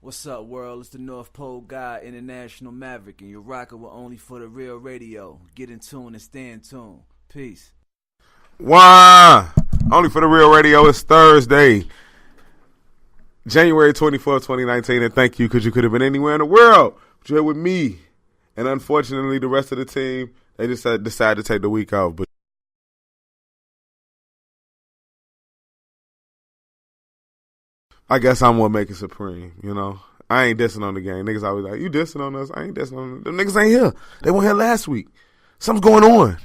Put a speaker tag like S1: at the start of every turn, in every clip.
S1: What's up, world? It's the North Pole Guy, International Maverick, and you're rocking with Only for the Real Radio. Get in tune and stay in tune. Peace.
S2: Why? Only for the Real Radio. It's Thursday, January 24th, 2019, and thank you because you could have been anywhere in the world. But you're here with me, and unfortunately, the rest of the team, they just decided to take the week off. But I guess I'm what make it supreme, you know. I ain't dissing on the game. Niggas always like, you dissing on us? I ain't dissing on them. Them niggas ain't here. They weren't here last week. Something's going on.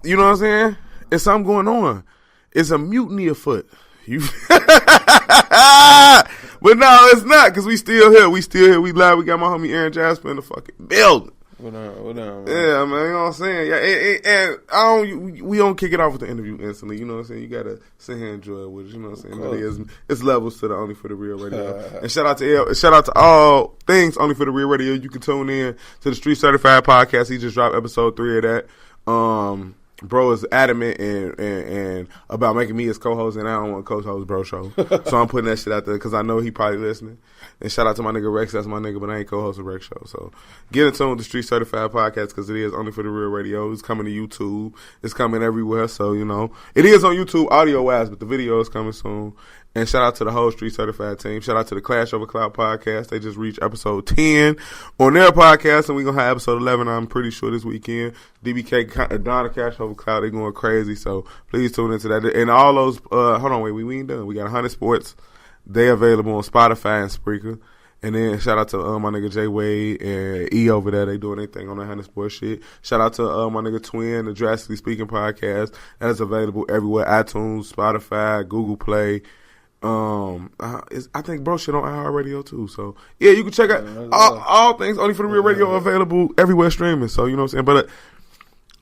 S2: You know what I'm saying? It's something going on. It's a mutiny afoot. But no, it's not, because we still here. We live. We got my homie Aaron Jasper in the fucking building.
S3: What up, man?
S2: Yeah, man, you know what I'm saying? Yeah, and we don't kick it off with the interview instantly, you know what I'm saying? You gotta sit here and enjoy it with us, you know what I'm saying? It's levels to the Only for the Real Radio. And shout out to all things Only for the Real Radio. You can tune in to the Street Certified Podcast. He just dropped episode 3 of that. Bro is adamant and about making me his co-host, and I don't want to co-host bro show. So I'm putting that shit out there because I know he probably listening. And shout out to my nigga Rex, that's my nigga, but I ain't co-hosting Rex show. So get in tune with the Street Certified Podcast because it is Only for the Real Radio. It's coming to YouTube. It's coming everywhere. So, you know, it is on YouTube audio-wise, but the video is coming soon. And shout out to the whole Street Certified team. Shout out to the Clash Over Cloud podcast. They just reached episode 10 on their podcast, and we're going to have episode 11, I'm pretty sure, this weekend. DBK, Donna Cash Over Cloud, they going crazy. So please tune into that. And all those, hold on, wait, we ain't done. We got 100 Sports. They available on Spotify and Spreaker. And then shout out to my nigga Jay Wade and E over there. They doing their thing on the 100 Sports shit. Shout out to my nigga Twin, the Drastically Speaking podcast. That is available everywhere: iTunes, Spotify, Google Play. I think bro shit on iHeartRadio too. So yeah, you can check out all things Only for the Real Radio available everywhere streaming. So you know what I'm saying. But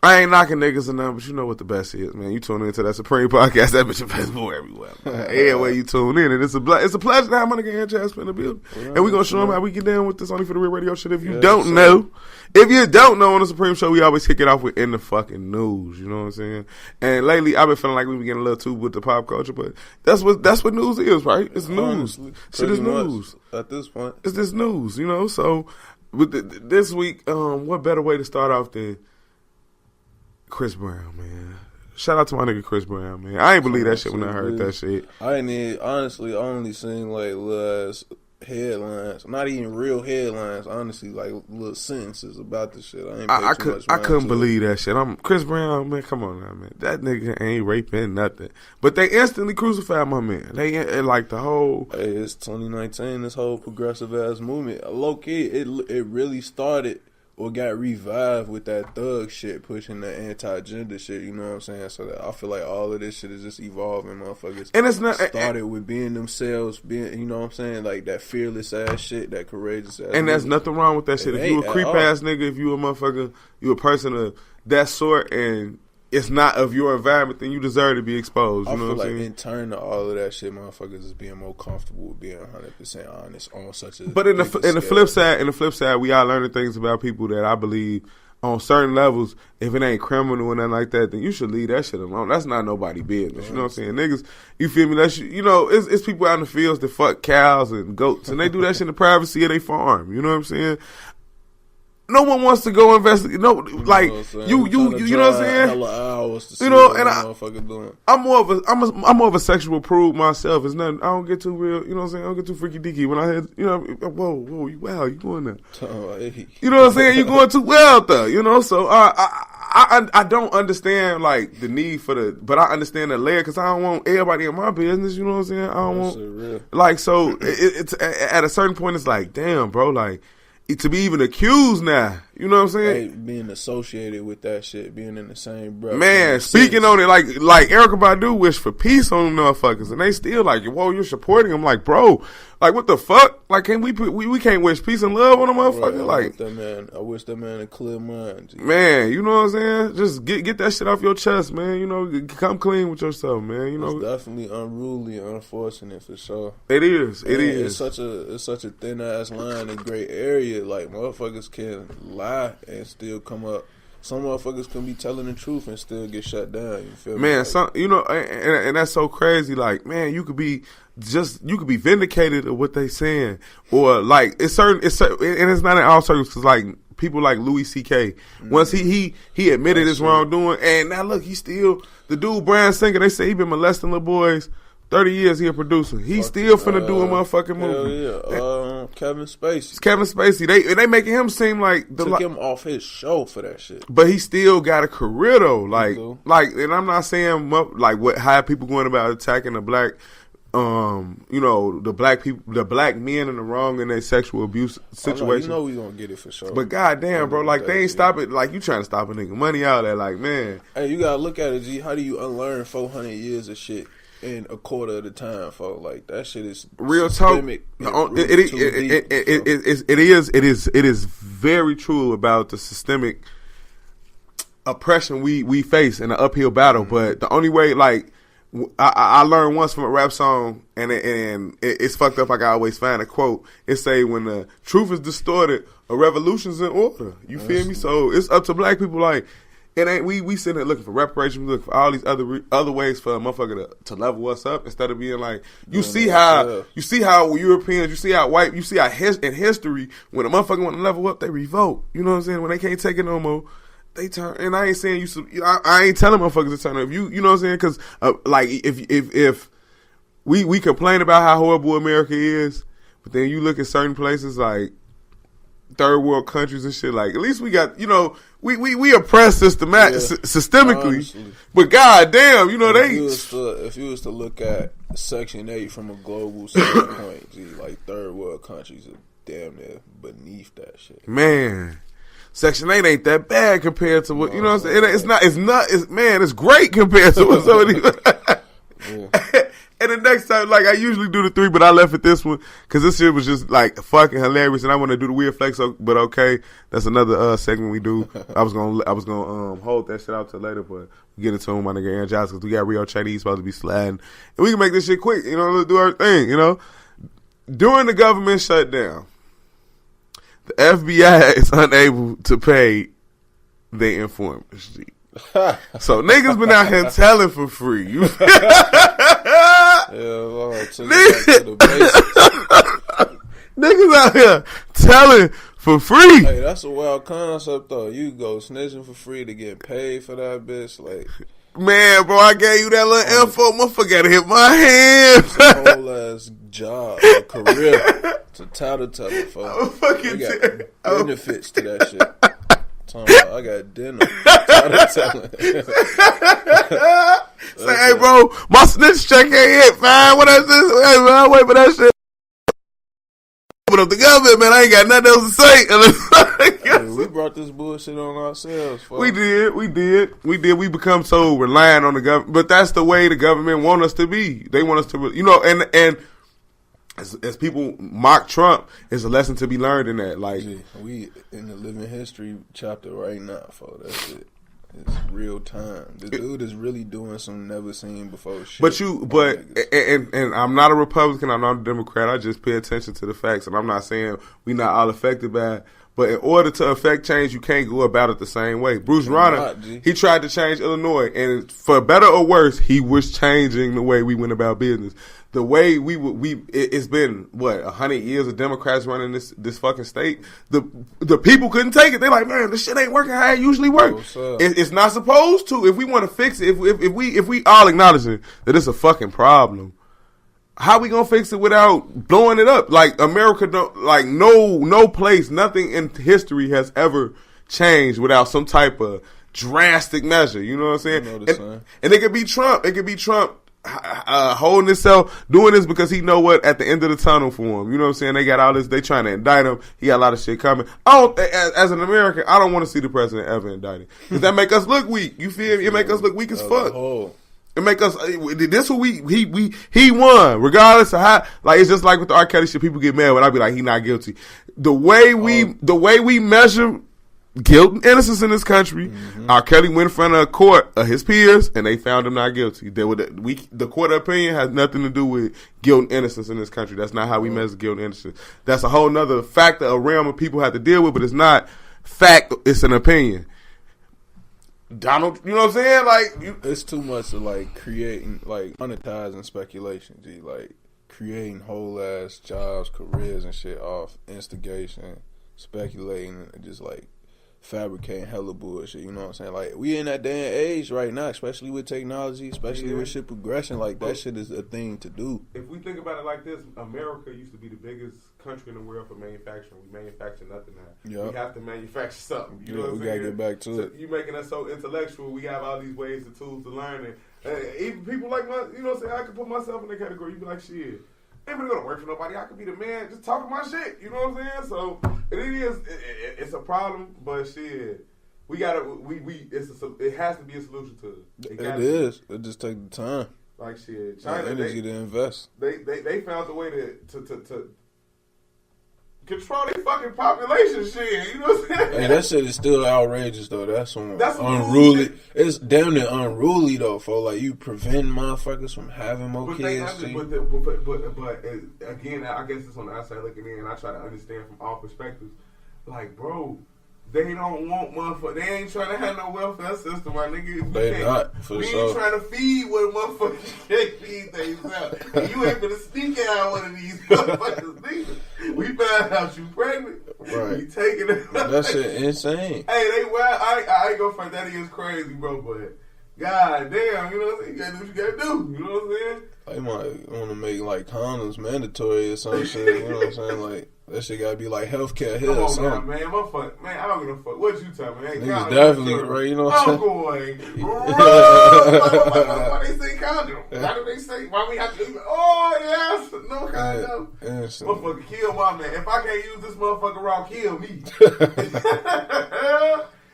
S2: I ain't knocking niggas or nothing, but you know what the best is, man. You tune into that Supreme Podcast, that bitch available everywhere. Everywhere you tune in, and it's a pleasure to have my nigga Jasper in the building. And we gonna show them how we get down with this Only for the Real Radio shit. If you don't know on the Supreme Show, we always kick it off with in the fucking news. You know what I'm saying? And lately, I've been feeling like we been getting a little too with the pop culture, but that's what news is, right? It's news. Shit is news
S3: at this point.
S2: It's this news, you know. So with this week, what better way to start off than Chris Brown, man. Shout out to my nigga Chris Brown, man. I ain't believe that shit when I heard that shit.
S3: I only seen like little headlines, not even real headlines. Honestly, like little sentences about the shit. I
S2: couldn't believe that shit. Chris Brown, man. Come on now, man. That nigga ain't raping nothing. But they instantly crucified my man. They like the whole.
S3: Hey, it's 2019. This whole progressive ass movement, low key, it really started or got revived with that thug shit, pushing the anti-gender shit, you know what I'm saying? So that I feel like all of this shit is just evolving, motherfuckers.
S2: And it's not
S3: started with being themselves, being, you know what I'm saying, like that fearless ass shit, that courageous ass.
S2: And there's nothing wrong with that shit. If you a creep ass nigga, if you a motherfucker, you a person of that sort, and it's not of your environment, then you deserve to be exposed. You know what I'm saying?
S3: In turn to all of that shit, motherfuckers is being more comfortable with being 100% honest on such a.
S2: But in the flip side, we are learning things about people that I believe on certain levels, if it ain't criminal or nothing like that, then you should leave that shit alone. That's not nobody business. You know what I'm saying? Niggas, you feel me? That shit, you know, it's people out in the fields that fuck cows and goats, and they do that shit in the privacy of their farm. You know what I'm saying? No one wants to go investigate. No, like you know what I'm saying.
S3: You know, and
S2: I'm more of a sexual prude myself. It's nothing. I don't get too real. You know what I'm saying. I don't get too freaky deaky when I hear. You know, whoa, you going there? You know what I'm saying. You going too well though. You know, so I don't understand like the need for but I understand the layer because I don't want everybody in my business. You know what I'm saying. I don't want like so. It's at a certain point. It's like, damn, bro, like. To be even accused now, you know what I'm saying?
S3: Hey, being associated with that shit, being in the same breath.
S2: Man, speaking on it, like Erykah Badu wish for peace on them motherfuckers, and they still like, whoa, you're supporting them. Like, bro, like what the fuck? Like, can we can't wish peace and love on a motherfucker?
S3: Right, I wish that man a clear mind.
S2: Man, you know what I'm saying? Just get that shit off your chest, man. You know, come clean with yourself, man. You know,
S3: it's definitely unruly, unfortunate for sure.
S2: It is.
S3: It's such a thin ass line and gray area. Like motherfuckers can lie and still come up some motherfuckers can be telling the truth and still get shut down. You feel me?
S2: Man,
S3: like,
S2: some, you know, and that's so crazy. Like, man, you could be vindicated of what they saying, or like it's certain, and it's not in all circumstances. Like people like Louis C.K. Once he admitted his wrongdoing, and now look, he still the dude Brian Singer. They say he been molesting little boys. 30 years he a producer. He still finna do a motherfucking movie.
S3: Yeah, Kevin Spacey.
S2: It's Kevin Spacey. They making him seem like
S3: took him off his show for that shit.
S2: But he still got a career though. Like, and I'm not saying like how people going about attacking the black, you know, the black people, the black men in the wrong in their sexual abuse situation.
S3: You know we gonna get it for sure.
S2: But goddamn, bro, like they ain't stop it. Like you trying to stop a nigga money out there. Like, man,
S3: hey, you gotta look at it, G. How do you unlearn 400 years of shit in a quarter of the time, folks? Like that shit is
S2: real talk. It is very true about the systemic oppression we face in an uphill battle. But the only way, like I learned once from a rap song, and it's fucked up. Like I always find a quote. It say, when the truth is distorted, a revolution's in order. You feel me? So it's up to black people. Like, it ain't we sitting there looking for reparations, we looking for all these other ways for a motherfucker to level us up, instead of being like, you see how Europeans, you see how white, you see how in history, when a motherfucker want to level up, they revolt. You know what I'm saying? When they can't take it no more, they turn. And I ain't saying I ain't telling motherfuckers to turn up. You know what I'm saying? Because like if we complain about how horrible America is, but then you look at certain places like third world countries and shit, like at least we got, you know, we oppress systemically, honestly. But goddamn, you know,
S3: if you was to look at Section 8 from a global standpoint, G, like third world countries are damn near beneath that shit.
S2: Man, Section 8 ain't that bad compared to what, you know what I'm saying? It's great compared to what some of these. And the next time, like I usually do the 3, but I left it this one because this shit was just like fucking hilarious, and I want to do the weird flex. But okay, that's another segment we do. I was gonna hold that shit out till later, but we get into my nigga Aaron Johnson because we got Rioo Cheeny supposed to be sliding, and we can make this shit quick. You know, let's do our thing. You know, during the government shutdown, the FBI is unable to pay their informers. So niggas been out here telling for free. You niggas out here telling for free.
S3: Hey, that's a wild concept though. You go snitching for free to get paid for that bitch. Like,
S2: man, bro, I gave you that little info. Motherfucker gotta hit my hand.
S3: It's a whole ass job, a career. It's a title teller, folks. They got benefits to that shit. I got dinner.
S2: Say, hey, bro, my snitch check ain't hit, man. What is this? Hey, man, I wait for that shit. But up the government, man, I ain't got nothing else to say.
S3: Hey, we brought this bullshit on ourselves, folks.
S2: We did. We become so reliant on the government, but that's the way the government want us to be. They want us to, you know, and as people mock Trump, it's a lesson to be learned in that. Like,
S3: we in the living history chapter right now, folks. That's it. It's real time. The dude is really doing some never seen before shit. And I'm not a Republican. I'm not a Democrat. I just pay attention to the facts, and I'm not saying we not all affected by it. But in order to affect change, you can't go about it the same way. Bruce Rauner, he tried to change Illinois, and for better or worse, he was changing the way we went about business. The way it's been 100 years of Democrats running this fucking state. The people couldn't take it. They're like, man, this shit ain't working how it usually works. It's not supposed to. If we want to fix it, if we all acknowledging that it's a fucking problem, how we gonna fix it without blowing it up? Like, America don't, like, no place, nothing in history has ever changed without some type of drastic measure. You know what I'm saying? And it could be Trump. It could be Trump holding himself, doing this because he know what at the end of the tunnel for him. You know what I'm saying? They got all this. They trying to indict him. He got a lot of shit coming. As an American, I don't want to see the president ever indicted because that make us look weak. You feel me? It make us look weak as fuck. It make us. This what he won regardless of how. Like, it's just like with the R. Kelly shit. People get mad when I be like, he not guilty. The way we measure guilt and innocence in this country, R. Kelly went in front of a court of his peers and they found him not guilty. The court opinion has nothing to do with guilt and innocence in this country. That's not how we measure guilt and innocence. That's a whole nother factor, a realm of people have to deal with, but it's not fact, it's an opinion.
S2: Donald, you know what I'm saying? Like,
S3: it's too much of like creating, like monetizing speculation, G. Like creating whole ass jobs, careers, and shit off instigation, speculating, and just like fabricating hella bullshit. You know what I'm saying? Like we in that day and age right now, especially with technology, especially with shit progression. Like that shit is a thing to do.
S2: If we think about it like this, America used to be the biggest country in the world for manufacturing. We manufacture nothing now. Yep. We have to manufacture something. You know what I'm saying? We gotta get back to it. You making us so intellectual. We have all these ways and tools to learn. And even people like my, you know what I'm saying? I can put myself in that category. You be like, shit, I ain't gonna go to work for nobody. I could be the man, just talking my shit. You know what I'm saying? So it's a problem, but shit, we gotta, it has to be a solution to it. It is.
S3: It just take the time.
S2: Like shit, China,
S3: energy to invest.
S2: They found a way to control their fucking population shit. You know what I'm saying?
S3: Hey, that shit is still outrageous though. That's unruly. It's damn near unruly though. For like you prevent motherfuckers from having more kids.
S2: But again, I guess it's on the outside looking in. I try to understand from all perspectives. Like, bro, they don't want motherfuckers. They ain't trying to have no welfare system, my nigga.
S3: They not for
S2: we
S3: sure.
S2: Ain't trying to feed what motherfuckers can't feed themselves. You ain't gonna sneak out one of these motherfuckers, nigga. We found out you pregnant.
S3: Right.
S2: We taking it.
S3: That shit insane.
S2: Hey, they wild. I ain't gonna fight. That is crazy, bro. But god damn, you know what I'm saying? You gotta do what you gotta do. You know what I'm saying?
S3: They might want to make like condoms mandatory or some shit. You know what I'm saying? Like that shit gotta be like healthcare here or something.
S2: Man, I don't give a fuck. What you telling me? Hey,
S3: niggas definitely right. You know what I'm
S2: saying? Why they say condom? Why do they say? Why we have to? Oh yes, no condom. Motherfucker, kill my man. If I can't use this motherfucker raw, kill me.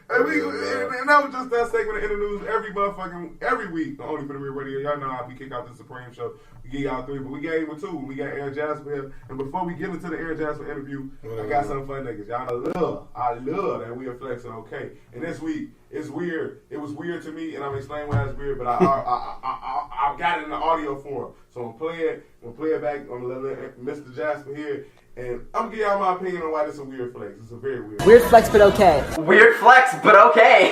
S2: And that was just that segment of interviews every week. Only for the Real Radio. Y'all know how we kick out the Supreme show. We give y'all 3, but we gave him 2. We got Aaron Jasper here. And before we get into the Aaron Jasper interview, I got something for niggas. Y'all I love that we are flexing okay. And this week, it's weird. It was weird to me, and I'm explaining why it's weird, but I got it in the audio form. So I'm going to play it back. I'm going to let Mr. Jasper here. And I'm gonna give y'all my opinion on why this is a weird flex. It's a very weird.
S4: Weird flex, but okay.
S5: Weird flex, but okay.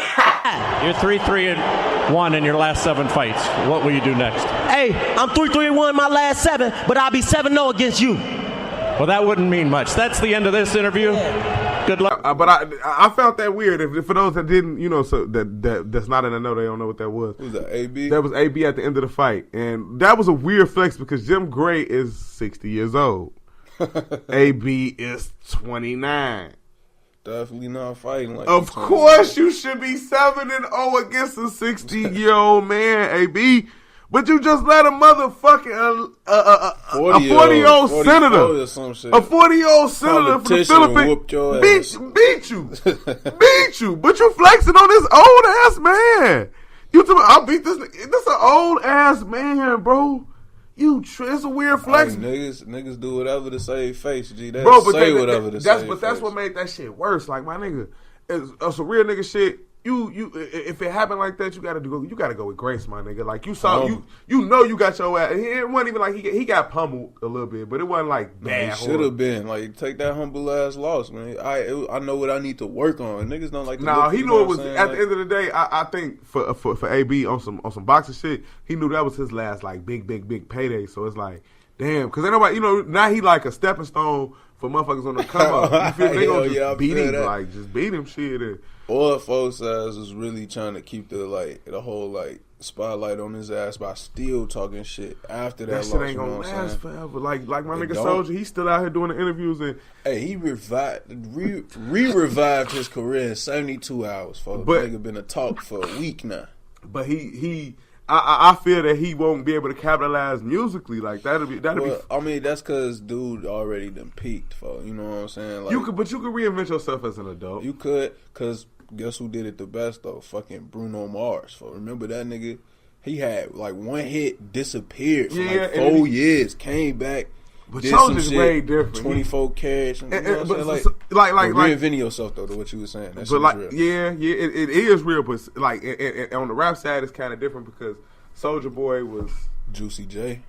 S6: You're 3-3-1 in your last 7 fights. What will you do next?
S4: Hey, I'm 3-3-1 in my last 7, but I'll be 7-0 against you.
S6: Well, that wouldn't mean much. That's the end of this interview. Good luck.
S2: But I felt that weird. If for those that didn't, you know, so that's not in the know, they don't know what that was.
S3: Who's that? AB.
S2: That was AB at the end of the fight, and that was a weird flex because Jim Gray is 60 years old. AB is 29.
S3: Definitely not fighting like.
S2: Of course, you should be 7-0 against a 60-year-old man, AB. But you just let a motherfucking a 40-year-old senator, a 40-year-old senator from the Philippines beat you. But you flexing on this old ass man. You tell me I'll beat this. This an old ass man, bro. It's a weird flex.
S3: Hey, niggas do whatever to save face, G. They
S2: bro, but
S3: say whatever to save face. But
S2: that's what made that shit worse. Like, my nigga, it's a real nigga shit. You if it happened like that, you gotta go with grace, my nigga. Like you saw, you know you got your ass. It wasn't even like he got pummeled a little bit, but it wasn't like bad.
S3: It should have been like take that humble ass loss, man. I know what I need to work on. Niggas don't like.
S2: He knew it was at the end of the day. I think for AB on some boxing shit, he knew that was his last like big payday. So it's like damn, because ain't nobody, you know, now he like a stepping stone for motherfuckers on the come up. You feel me? They gonna just beat him, like just beat him shit.
S3: Or folks is really trying to keep the whole like spotlight on his ass by still talking shit after that. That shit ain't gonna last forever. Like my nigga Soldier, he's still out here doing the interviews and he revived his career in 72 hours. Folks, nigga been a talk for a week now.
S2: But I feel that he won't be able to capitalize musically. Like that'll be.
S3: I mean, that's because dude already done peaked. For you know what I'm saying. Like,
S2: you could reinvent yourself as an adult.
S3: You could, because guess who did it the best though? Fucking Bruno Mars. For remember that nigga? He had like one hit, disappeared for like 4 years, came back.
S2: But Soldier's way different.
S3: 24 carats. You know what I'm saying?
S2: Like
S3: reinventing yourself though, to what you were saying. That
S2: but like,
S3: real.
S2: it is real. But like, on the rap side, it's kind of different because Soulja Boy was
S3: Juicy J.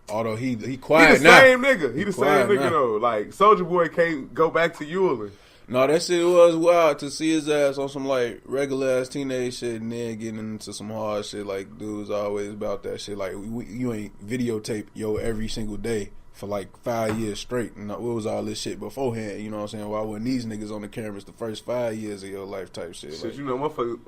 S3: Although he quiet
S2: he
S3: now.
S2: He the same nigga though. Like Soulja Boy can't go back to Eulin.
S3: No, that shit was wild to see his ass on some like regular ass teenage shit and then getting into some hard shit. Like dudes always about that shit. Like you ain't videotape every single day for like 5 years straight. And what was all this shit beforehand? You know what I'm saying? Why wasn't these niggas on the cameras the first 5 years of your life type shit?
S2: Shit,
S3: like,
S2: you know, motherfucker.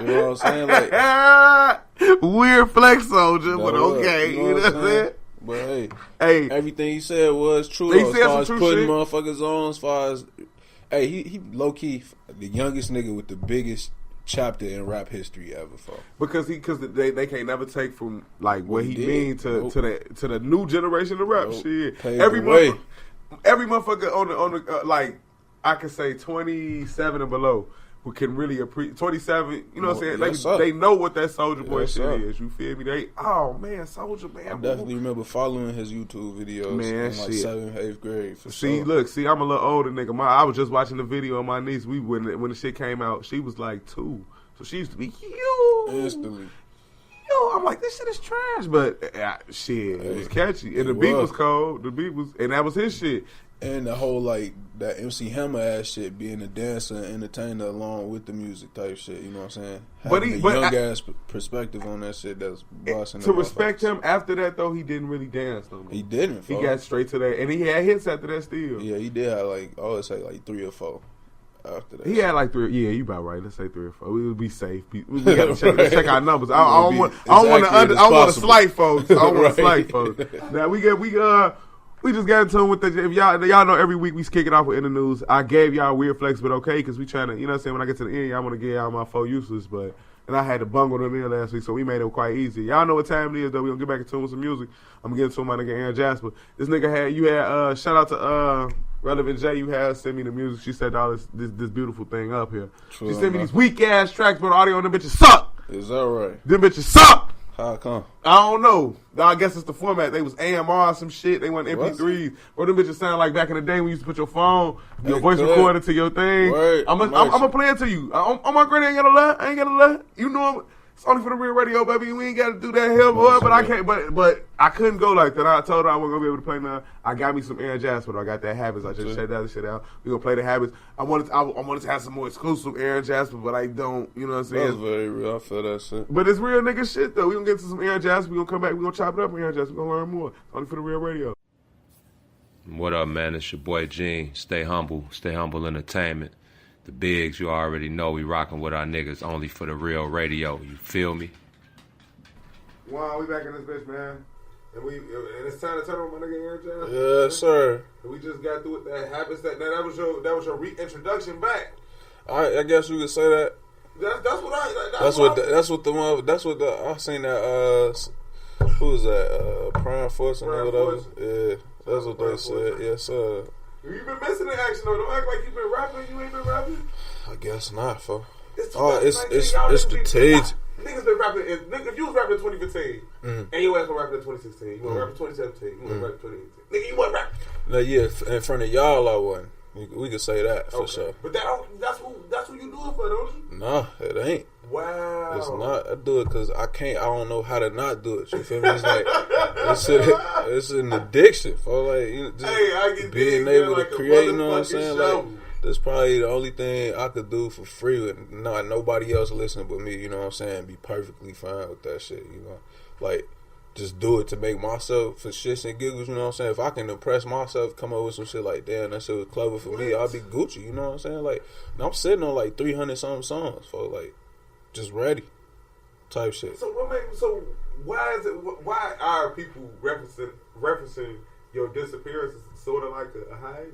S3: You know what I'm saying? Like
S2: weird flex soldier, but okay.
S3: You know what I'm saying? But
S2: hey,
S3: everything he said was true.
S2: He
S3: Though,
S2: said
S3: as far as
S2: some
S3: putting
S2: true shit.
S3: motherfuckers on, as far as he low key the youngest nigga with the biggest chapter in rap history ever.
S2: Because they can't never take from like what he
S3: did.
S2: mean to the new generation of rap shit.
S3: Paved
S2: Every
S3: the way.
S2: every motherfucker on the like I could say 27 and below who can really appreciate 27. You know what I'm saying?
S3: Yes, sir.
S2: They know what that Soldier Boy
S3: Yes,
S2: shit
S3: sir.
S2: is. You feel me? They Soldier Man.
S3: I definitely remember following his YouTube videos in like 7th, 8th grade. For
S2: See,
S3: sure.
S2: look, I'm a little older nigga. I was just watching the video of my niece. When the shit came out, she was like 2, so she used to be huge.
S3: Instantly.
S2: I'm like, this shit is trash, but shit, it was catchy, and the beat was cold. The beat was, and that was his shit.
S3: And the whole like that MC Hammer ass shit, being a dancer and entertainer along with the music type shit. You know what I'm saying? Having a young ass perspective on that shit. That's bossing.
S2: To respect him after that though, he didn't really dance no more.
S3: He didn't.
S2: He got straight to that, and he had hits after that still.
S3: Yeah, he did have like I would say like 3 or 4 after that.
S2: He had like 3. Yeah, you about right. Let's say 3 or 4. We would be safe. We got to check our numbers. I don't want to slight folks. I don't want to slight folks. Now we just got into with the. If y'all know every week we kick it off with In the News. I gave y'all weird flex, but okay, because we trying to, you know what I'm saying, when I get to the end, y'all want to get y'all my 4 useless, and I had to bungle them in last week, so we made it quite easy. Y'all know what time it is, though. We gonna get back into with some music. I'm gonna get into my nigga Aaron Jasper. This nigga had shout out to Relevant J, you had sent me the music. She said all this beautiful thing up here. She sent me these weak ass tracks, but the audio on them bitches suck.
S3: Is that right?
S2: Them bitches suck.
S3: How come?
S2: I don't know. I guess it's the format. They was AMR some shit. They went MP3s. Or them bitches sound like back in the day when you used to put your voice recorder to your thing. I'm gonna play it to you. On my granny, I ain't gotta lie. You know it's only for the real radio, baby. We ain't gotta do that here, boy. But I can't. But I couldn't go like that. I told her I wasn't gonna be able to play now. I got me some Aaron Jasper. I got that Habits. I just checked that shit out. We gonna play the Habits. I wanted to have some more exclusive Aaron Jasper, but I don't. You know what I'm saying?
S3: That's very real. I feel that shit.
S2: But it's real nigga shit though. We gonna get to some Aaron Jasper. We gonna come back. We gonna chop it up with Aaron Jasper. We gonna learn more. It's only for the real radio.
S7: What up, man? It's your boy Gene. Stay humble entertainment. The bigs, you already know we rocking with our niggas only for the real radio. You feel me?
S2: Wow, we back in this bitch, man. And it's time to turn on my nigga Aaron Jasper.
S3: Yes, sir.
S2: And we just got through with that Habits. That was your reintroduction back.
S3: I guess you could say that.
S2: That's what
S3: I seen that. Who was that? Prime Force and whatever. Yeah, that's what they said. Yes, sir.
S2: You been missing in action though. Don't act like you been rapping. You ain't been rapping.
S3: I guess not, fo.
S2: It's
S3: strategic.
S2: Niggas been rapping. If you was rapping in 2015, and your ass was rapping in 2016, you want to rap in 2017, you want to rap in 2018. Nigga, you want to rap.
S3: No, yeah, in front of y'all, I wasn't. We could say that for sure.
S2: But that's who you do it for, don't you?
S3: Nah, it ain't.
S2: Wow.
S3: It's not. I do it because I don't know how to not do it. You feel me? It's like it's an addiction for I get being able to create. You know what I'm saying? Like that's probably the only thing I could do for free with not nobody else listening but me. You know what I'm saying? Be perfectly fine with that shit. You know, like just do it to make myself for shits and giggles. You know what I'm saying? If I can impress myself, come up with some shit like damn, that shit was clever for me. I'll be Gucci. You know what I'm saying? Like I'm sitting on like 300 something songs for like. Just ready, type shit.
S2: So why is it? Why are people referencing your disappearance as sort of like a hiatus?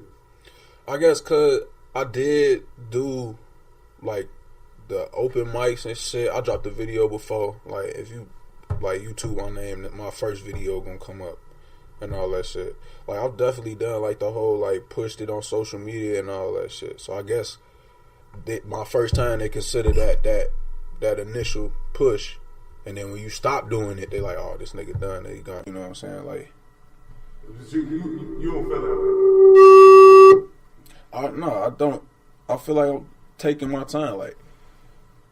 S3: I guess because I did do like the open mics and shit. I dropped a video before. Like if you like YouTube my name, my first video gonna come up and all that shit. Like I've definitely done like the whole like pushed it on social media and all that shit. So I guess my first time they consider that initial push, and then when you stop doing it, they like, oh, this nigga done, he gone. You know what I'm saying? Like,
S2: you don't feel that way?
S3: No, I don't. I feel like I'm taking my time. Like,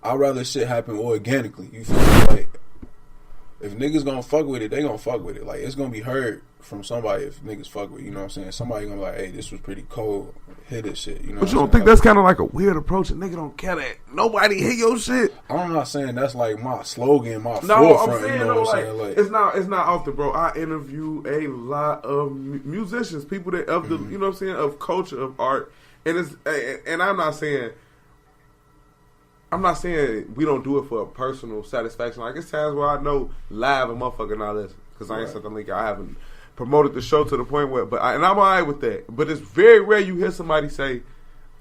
S3: I'd rather shit happen organically. You feel me? Like, if niggas gonna fuck with it, they gonna fuck with it. Like, it's gonna be heard from somebody if niggas fuck with it, you know what I'm saying? Somebody gonna be like, hey, this was pretty cold, hit this shit, you know.
S2: But you don't think that's kind of like a weird approach? A nigga don't care that nobody hear your shit.
S3: I'm not saying that's like my slogan, my
S2: No,
S3: forefront,
S2: I'm saying,
S3: you know
S2: though,
S3: what I'm saying? Like,
S2: it's not off the bro. I interview a lot of musicians, people that of the, you know what I'm saying, of culture, of art, and I'm not saying we don't do it for a personal satisfaction. Like, it's times where I know live a motherfucker not listen because I ain't sent the link. I haven't promoted the show to the point where, and I'm alright with that. But it's very rare you hear somebody say,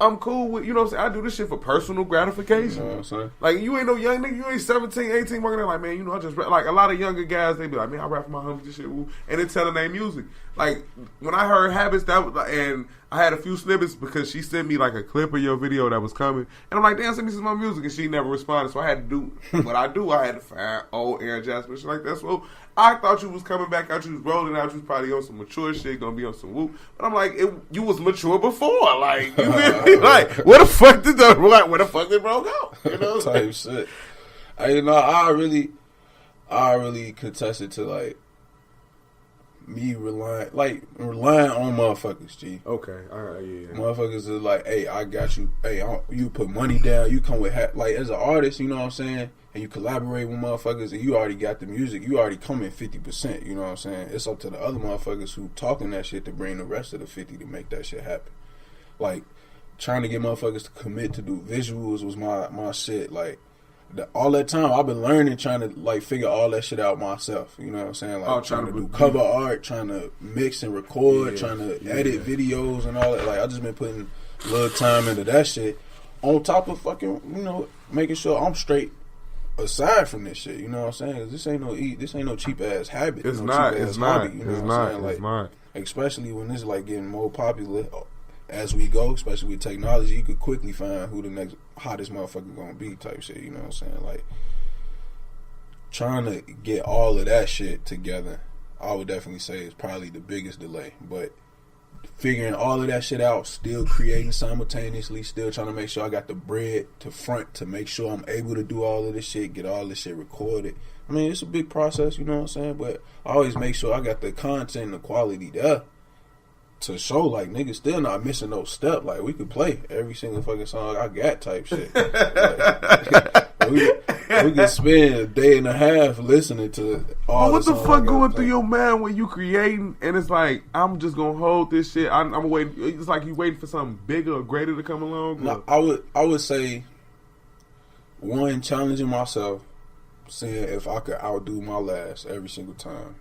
S2: I'm cool with, you know what I'm saying, I do this shit for personal gratification.
S3: You know what I'm saying?
S2: Like, you ain't no young nigga, you ain't 17, 18 working there like, man, you know, I just rap. Like, a lot of younger guys, they be like, man, I rap for my homies, this shit, woo. And they telling their music. Like, when I heard Habits, that was, and I had a few snippets because she sent me like a clip of your video that was coming. And I'm like, damn, send me some more music. And she never responded. So I had to do what I do. I had to find old Aaron Jasper. She's like, that's what I thought you was coming back out. You was rolling out. You was probably on some mature shit, gonna be on some whoop. But I'm like, you was mature before. Like, you feel me? Like, where the fuck did bro go? You know?
S3: Type shit. You know, I really contested to, like, me relying on motherfuckers, G.
S2: Okay, all right, yeah.
S3: Motherfuckers are like, hey, I got you. Hey, you put money down. You come with like, as an artist, you know what I'm saying, and you collaborate with motherfuckers, and you already got the music. You already come in 50%. You know what I'm saying? It's up to the other motherfuckers who talking that shit to bring the rest of the 50 to make that shit happen. Like, trying to get motherfuckers to commit to do visuals was my shit. Like, all that time I've been learning, trying to like figure all that shit out myself. You know what I'm saying? Like, trying to do cover art, trying to mix and record, trying to edit videos and all that. Like, I just been putting a little time into that shit. On top of fucking, you know, making sure I'm straight aside from this shit. You know what I'm saying? 'Cause this ain't no cheap ass habit.
S2: It's not.
S3: Hobby, you know what I'm saying?
S2: It's not.
S3: Especially when this is like getting more popular as we go, especially with technology, you could quickly find who the next hottest motherfucker gonna be type shit, you know what I'm saying? Like, trying to get all of that shit together, I would definitely say is probably the biggest delay. But figuring all of that shit out, still creating simultaneously, still trying to make sure I got the bread to front to make sure I'm able to do all of this shit, get all this shit recorded. I mean, it's a big process, you know what I'm saying? But I always make sure I got the content and the quality there to show, like, niggas still not missing no step. Like, we could play every single fucking song I got type shit. Like, we could spend a day and a half listening to all.
S2: But what the fuck going through
S3: play.
S2: your mind when you creating and it's like, I'm just gonna hold this shit. I'm waiting. It's like you waiting for something bigger or greater to come along.
S3: No, I would say, one, challenging myself, seeing if I could outdo my last every single time.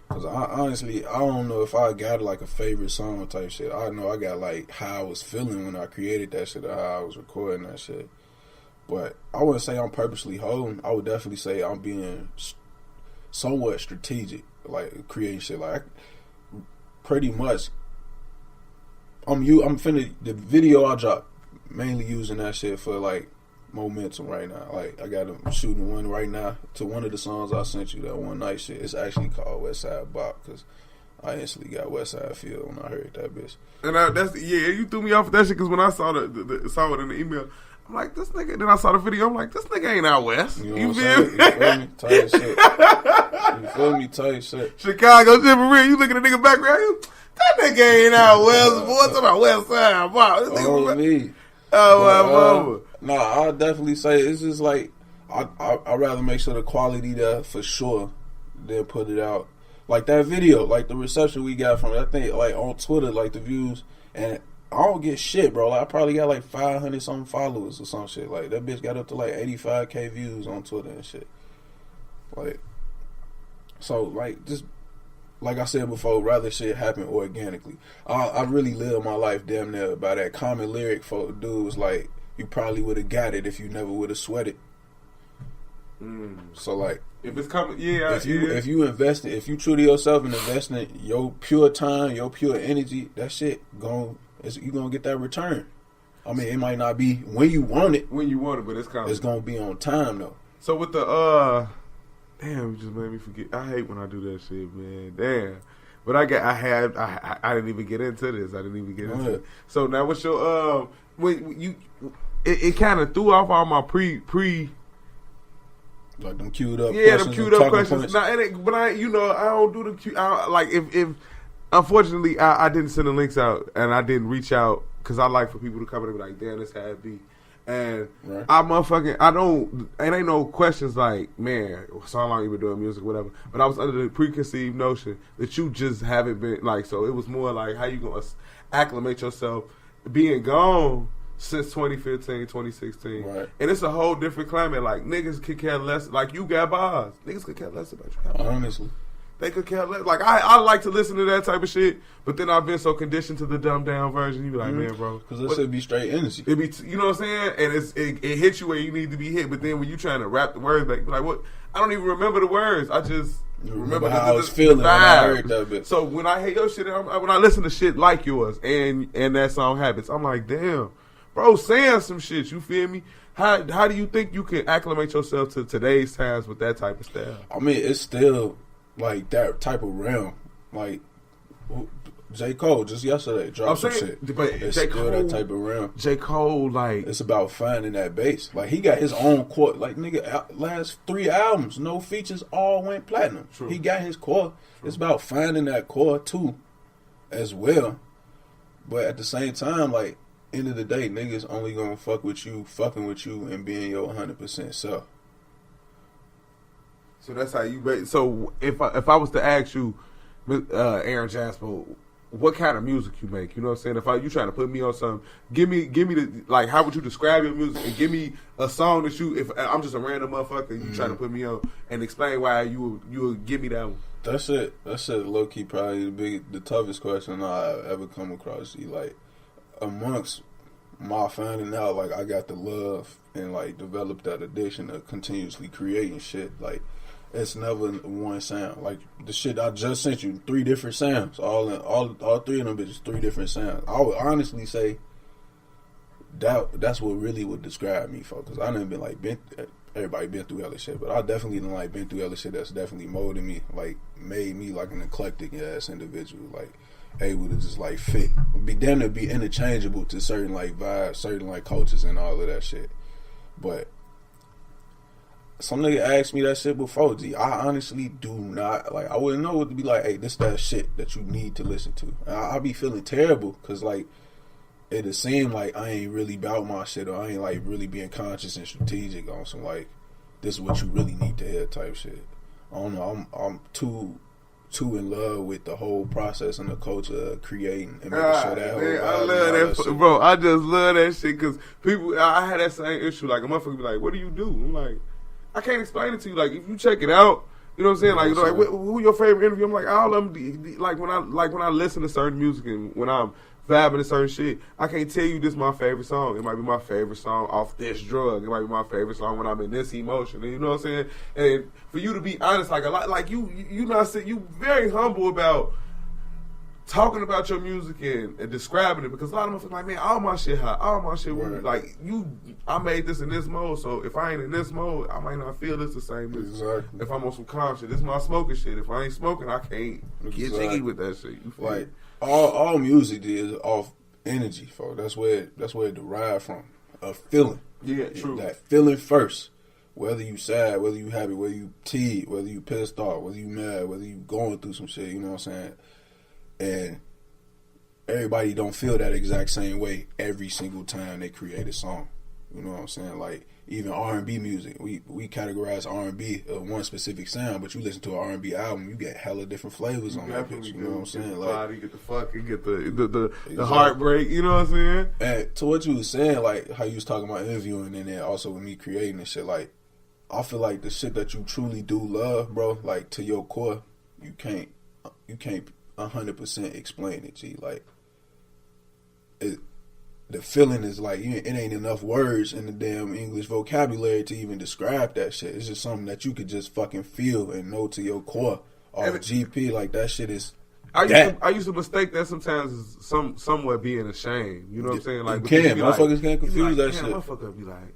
S3: Cause honestly, I don't know if I got like a favorite song type shit. I know I got like how I was feeling when I created that shit or how I was recording that shit. But I wouldn't say I'm purposely holding. I would definitely say I'm being somewhat strategic, like creating shit. Like, pretty much, I'm finna the video I dropped mainly using that shit for like momentum right now. Like, I got them shooting one right now to one of the songs I sent you, that one night shit. It's actually called West Side Bop because I instantly got West Side feel when I heard that bitch.
S2: And you threw me off with that shit because when I saw saw it in the email, I'm like, this nigga. Then I saw the video. I'm like, this nigga ain't out west.
S3: You know
S2: You
S3: what
S2: feel
S3: I'm saying?
S2: me?
S3: You feel me? Tight shit. You feel me? Tight shit.
S2: Chicago, Jasper, you look at the nigga background. That nigga ain't out west. Boy, talking about West Side. Wow, this nigga
S3: me.
S2: Oh my mama.
S3: Nah, I'll definitely say it's just like I'd rather make sure the quality there for sure than put it out. Like that video, like the reception we got from it, I think like on Twitter, like the views, and I don't get shit, bro. Like, I probably got like 500 something followers or some shit. Like, that bitch got up to like 85K views on Twitter and shit. Like, so like, just like I said before, rather shit happen organically. I really live my life damn near by that common lyric for dudes like, you probably would have got it if you never would have sweated. So like,
S2: if it's coming,
S3: if you invest in, if you true to yourself and invest in your pure time, your pure energy, that shit you gonna get that return. I mean, it might not be when you want it,
S2: but it's coming.
S3: It's gonna be on time though.
S2: So with the damn, you just made me forget. I hate when I do that shit, man. Damn. But I didn't even get into this. I didn't even get into it. So now what's your when you it kind of threw off all my pre
S3: Like them queued up
S2: yeah,
S3: questions.
S2: them queued up questions. Nah, but I don't do the like if unfortunately I didn't send the links out and I didn't reach out because I like for people to come in and be like, damn, this had be. And
S3: right.
S2: it ain't no questions like, man, so how long you been doing music, whatever. But I was under the preconceived notion that you just haven't been, like, so it was more like, how you going to acclimate yourself being gone since 2015, 2016.
S3: Right.
S2: And it's a whole different climate. Like, niggas could care less. Like, you got bars. Niggas could care less about you.
S3: Honestly.
S2: They could care less. Like, I like to listen to that type of shit, but then I've been so conditioned to the dumbed down version. You be like, man, bro.
S3: Because that should be straight energy.
S2: It be, you know what I'm saying? And it hits you where you need to be hit, but then when you trying to rap the words, like what? I don't even remember the words. I just remember
S3: how I was feeling when I heard that bit.
S2: So when I hear your shit, when I listen to shit like yours and that song Habits, I'm like, damn, bro, saying some shit. You feel me? How do you think you can acclimate yourself to today's times with that type of style?
S3: I mean, it's still like that type of realm. Like J. Cole just yesterday dropped some shit.
S2: But
S3: it's
S2: J.
S3: still
S2: Cole,
S3: that type of realm.
S2: J. Cole, like,
S3: it's about finding that bass. Like, he got his own core. Like, nigga, last 3 albums, no features, all went platinum.
S2: True.
S3: He got his core. True. It's about finding that core too, as well. But at the same time, like, end of the day, niggas only gonna fucking with you and being your 100% self.
S2: So that's how you. So if I was to ask you, Aaron Jasper, what kind of music you make? You know what I'm saying? You trying to put me on something, give me the, like, how would you describe your music? And give me a song that if I'm just a random motherfucker, you trying to put me on and explain why you would give me that one.
S3: That's it. Low key, probably the toughest question I ever come across. Like, amongst my finding out, like, I got the love and, like, developed that addiction of continuously creating shit. Like, it's never one sound. Like, the shit I just sent you, 3 different sounds. All 3 of them bitches, 3 different sounds. I would honestly say that's what really would describe me, folks. Because I done been, like, everybody been through hella shit, but I definitely done, like, been through hella shit that's definitely molded me, like, made me, like, an eclectic ass individual, like, able to just, like, fit, be damn to be interchangeable to certain, like, vibes, certain, like, cultures and all of that shit. But some nigga asked me that shit before, G. I honestly do not, like, I wouldn't know what to be like, hey, this that shit that you need to listen to. I be feeling terrible, because, like, it'd seem like I ain't really about my shit, or I ain't, like, really being conscious and strategic on some, like, this is what you really need to hear type shit. I don't know, I'm too in love with the whole process and the culture of creating and making sure that whole vibe.
S2: I love that, bro. I just love that shit, because people, I had that same issue. Like, a motherfucker be like, what do you do? I'm like, I can't explain it to you. Like, if you check it out, you know what I'm saying? Like, who your favorite interview? I'm like, all of them. Like, when I listen to certain music and when I'm vibing to certain shit, I can't tell you this is my favorite song. It might be my favorite song off this drug. It might be my favorite song when I'm in this emotion. You know what I'm saying? And for you to be honest, like, a lot, like, you very humble about talking about your music and describing it, because a lot of them are like, man, all my shit hot, all my shit weird. Like, I made this in this mode, so if I ain't in this mode, I might not feel this the same as if I'm on some calm shit. This is my smoking shit. If I ain't smoking, I can't get jiggy with that shit. You feel
S3: like, all music is off energy, folks. That's where it derived from. A feeling.
S2: Yeah, true.
S3: That feeling first. Whether you sad, whether you happy, whether you teed, whether you pissed off, whether you mad, whether you going through some shit, you know what I'm saying? And everybody don't feel that exact same way every single time they create a song. You know what I'm saying? Like, even R&B music, we categorize R&B of one specific sound, but you listen to an R&B album, you get hella different flavors on that bitch. You know what I'm saying?
S2: Get the body, get the fucking, get the heartbreak. You know what I'm saying?
S3: And to what you was saying, like how you was talking about interviewing, and then also with me creating this shit, like, I feel like the shit that you truly do love, bro, like, to your core, you can't 100% explain it, G. Like, the feeling is like, it ain't enough words in the damn English vocabulary to even describe that shit. It's just something that you could just fucking feel and know to your core. Or GP, like, that shit is.
S2: I used to mistake that sometimes as somewhat being ashamed. You know what I'm saying? Like,
S3: motherfuckers can't confuse that shit.
S2: Motherfucker be like,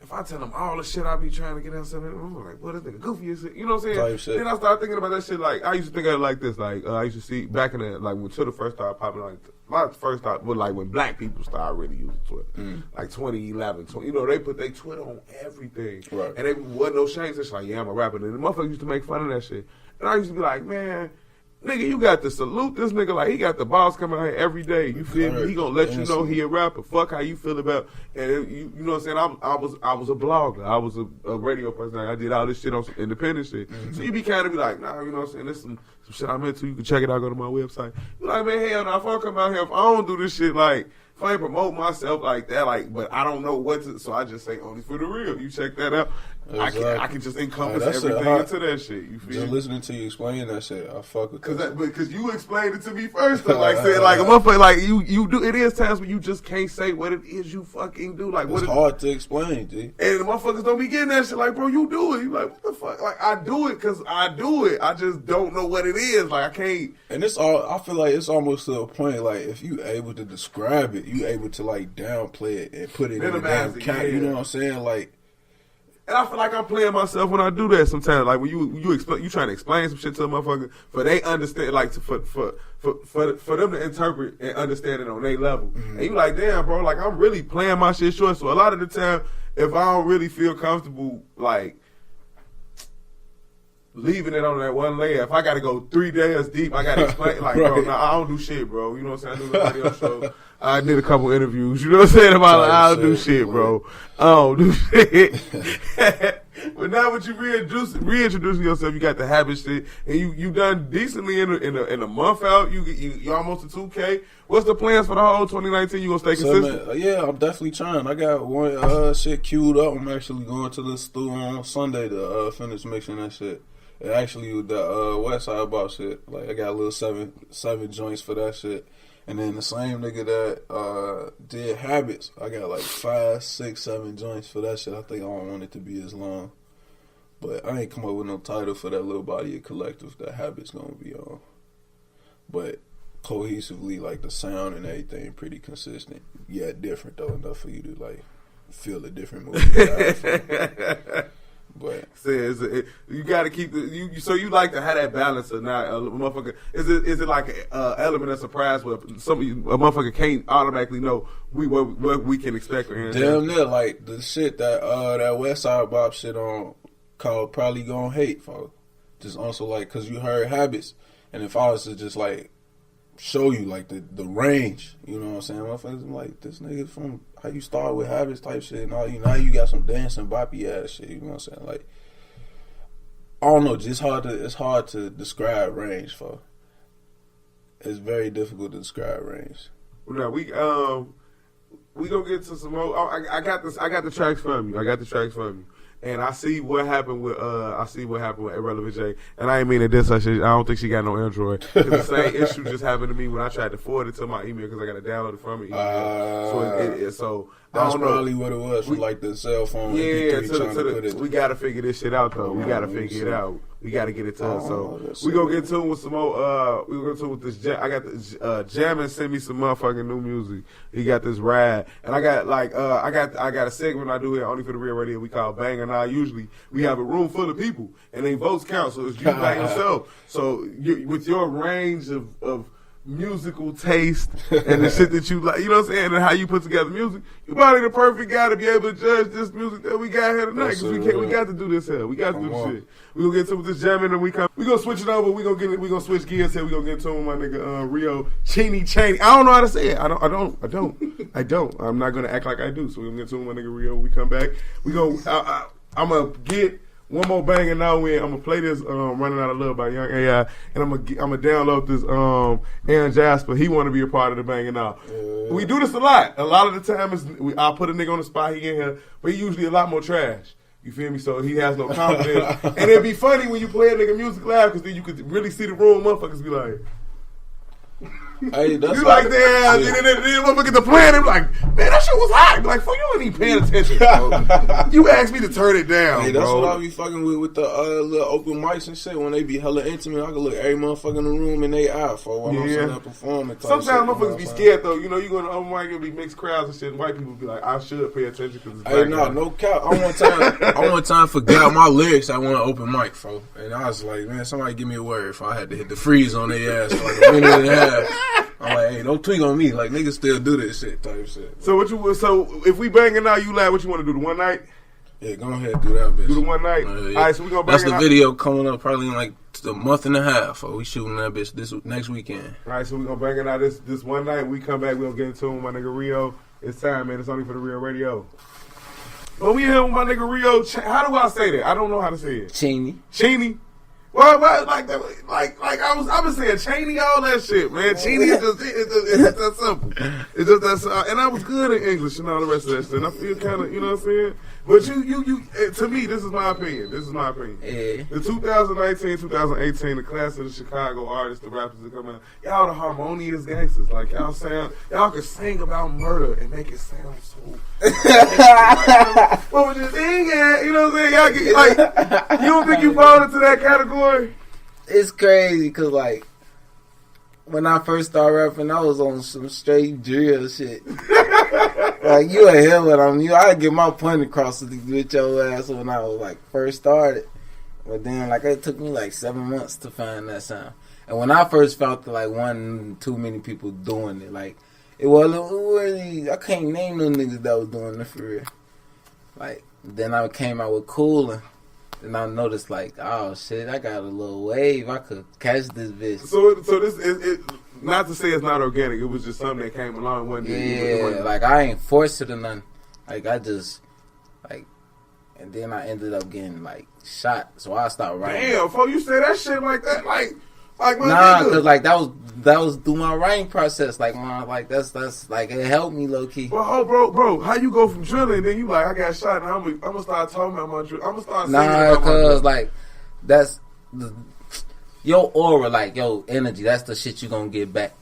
S2: if I tell him all the shit I be trying to get out of him, I'm like, what, this nigga goofy as shit. You know what I'm saying?
S3: Type shit.
S2: Then I started thinking about that shit. Like, I used to think of it like this. Like, I used to see back in the, like, when Twitter first started popping, like, my first thought was like when black people started really using Twitter. Like 2011, you know, they put their Twitter on everything.
S3: Right.
S2: And they wasn't no shame. It's like, yeah, I'm a rapper. And the motherfuckers used to make fun of that shit. And I used to be like, man, nigga, you got to salute this nigga like he got the balls coming out here every day. You feel me? He gonna let you know he a rapper. Fuck how you feel about. And you know what I'm saying? I was a blogger. I was a radio person. I did all this shit on some independent shit. So you be kind of be like, nah, you know what I'm saying? This some shit I'm into. You can check it out. Go to my website. You like, man, hell no. If I come out here, if I don't do this shit, like, if I ain't promote myself like that, like, but I don't know what to, so I just say only for the real. You check that out. Exactly. I can just encompass everything into that shit. You feel
S3: just listening to you explain that shit, I fuck with that.
S2: Because you explained it to me first. Though, like saying like a motherfucker, like you do. It is times when you just can't say what it is you fucking do. Like
S3: it's hard to explain, G.
S2: And the motherfuckers don't be getting that shit. Like, bro, you do it. You like, what the fuck? Like, I do it because I do it. I just don't know what it is. Like, I can't.
S3: And it's all. I feel like it's almost to a point. Like, if you able to describe it, you able to like downplay it and put it in a damn count. You know what I'm saying? Like.
S2: And I feel like I'm playing myself when I do that sometimes. Like when you trying to explain some shit to a motherfucker, for they understand, like for them to interpret and understand it on their level. And you like, damn, bro, like I'm really playing my shit short. So a lot of the time, if I don't really feel comfortable, like leaving it on that one layer, if I got to go 3 days deep, I got to explain, like, right. Bro, nah, I don't do shit, bro. You know what I'm saying? I do a radio show. I did a couple interviews. You know what I'm saying? About I don't do shit, bro. I don't do shit. But now with you reintroducing yourself, you got the habit shit, and you done decently in a month out. You almost to 2K. What's the plans for the whole 2019? You gonna stay consistent?
S3: Man, yeah, I'm definitely trying. I got one shit queued up. I'm actually going to the studio on Sunday to finish mixing that shit. And actually, with the West Side Bop shit, like I got a little seven joints for that shit. And then the same nigga that did Habits, I got like 5, 6, 7 joints for that shit. I think I don't want it to be as long. But I ain't come up with no title for that little body of collective that Habits gonna be on. But cohesively, like the sound and everything pretty consistent. Yeah, different though, enough for you to like feel a different movie. But
S2: says you got to keep so you like to have that balance of not motherfucker. Is it like a element of surprise where a motherfucker can't automatically know what we can expect from him?
S3: Damn near like the shit that West Side Bop shit on called Probably Gonna Hate, folks. Just also like because you heard Habits, and if I was to just like show you like the range, you know what I'm saying? Motherfuckers, I'm like, this nigga from how you start with Habits type shit, and all now you got some dancing boppy ass shit, you know what I'm saying? Like, I don't know, just it's hard to describe range for. It's very difficult to describe range.
S2: Now we gonna get to some more. I got the tracks from you. And I see what happened with Irrelevant J. And I ain't mean to diss her shit. I don't think she got no Android. The same issue just happened to me when I tried to forward it to my email because I got to download it from her email. So
S3: that's probably what it was from like the cell phone.
S2: Yeah, we got to figure this shit out though. We got to figure it out. We got to get it to her. So we gonna get to it with some more. We gonna get to it with this. I got this Jammin send me some motherfucking new music. He got this ride, and I got like I got a segment I do here only for the Real Radio. We call Bang and I. Usually we have a room full of people, and they votes count. So it's you by yourself. So with your range of musical taste and the shit that you like, you know what I'm saying, and how you put together music, you're probably the perfect guy to be able to judge this music that we got here tonight. Because we got to do this here. We got to do this shit. We gonna get to this jamming and we gonna switch it over. We gonna switch gears here. We gonna get to my nigga Rioo Cheeny. I don't know how to say it. I don't. I'm not gonna act like I do. So we gonna get to my nigga Rioo. We come back. I'm gonna get one more bang and now I'm gonna play this Running Out of Love by Young AI, and I'm gonna download this and Jasper. He wanna be a part of the bang and now. We do this a lot. A lot of the time I'll put a nigga on the spot, he in here, but he usually a lot more trash. You feel me? So he has no confidence. And it'd be funny when you play a nigga music live because then you could really see the room motherfuckers be like
S3: Hey, that's
S2: You like that? Then motherfucker get the plan. They be like, man, that shit was hot. Like, fuck, you ain't even paying attention, bro. You asked me to turn it down,
S3: Hey, that's
S2: bro.
S3: what I be fucking with the little open mics and shit. When they be hella intimate, I can look every motherfucker in the room and they out for while I'm sitting there performing.
S2: Sometimes motherfuckers be scared though. You know, you go to open mic and be mixed crowds and shit. And white people be like, I should pay attention because it's
S3: Hey,
S2: black
S3: no cap. I one time forgot my lyrics. I want to open mic, bro, and I was like, man, somebody give me a word. If I had to hit the freeze on their ass for like a minute and a half, I'm like, hey, don't tweak on me. Like niggas still do this shit type shit.
S2: So if we banging out, you like what you want to do? The one night?
S3: Yeah, go ahead, do that, bitch.
S2: Do the one night.
S3: Yeah.
S2: All right, so we gonna bang
S3: That's
S2: it
S3: the
S2: out.
S3: video coming up probably in like a month and a half. We shooting that bitch this next weekend.
S2: All right, so we gonna bang it out this one night. We come back, we gonna get into it with my nigga Rioo. It's time, man. It's only for the Real Radio. But we here with my nigga Rioo. How do I say that? I don't know how to say it. Cheeny. Well, like I've been saying Cheeny, all that shit, man. Cheeny is just it's that simple. It's just that simple. And I was good in English and all the rest of that shit. And I feel kind of, you know what I'm saying? But you, to me, this is my opinion.
S3: Yeah.
S2: The 2019, 2018, the class of the Chicago artists, the rappers that come out, y'all the harmonious gangsters. Like y'all can sing about murder and make it sound so. What was your thing at? You know what I'm saying? Y'all get, like, you don't think you fall into that category?
S8: It's crazy because, like, when I first started rapping, I was on some straight drill shit. Like, you a hell with them. I get my point across with your ass when I was, like, first started. But then, like, it took me, like, 7 months to find that sound. And when I first felt that, like, wasn't too many people doing it, like, it wasn't really, I can't name no niggas that was doing it for real. Like, then I came out with Coolin'. And I noticed, like, oh shit, I got a little wave. I could catch this bitch.
S2: So this is not to say it's not organic. It was just something that came along one day.
S8: Yeah, like I ain't forced it or nothing. Like I just, like, and then I ended up getting like shot. So I stopped writing.
S2: Damn, before you say that shit like that, like my
S8: nah,
S2: nigga.
S8: cause like that was through my writing process. Like that's like it helped me low key.
S2: Well, bro, how you go from drilling, then you like I got shot, and I'm gonna start talking about my drill. I'm gonna start singing about my drill.
S8: Cause like that's your aura, like your energy. That's the shit you gonna get back.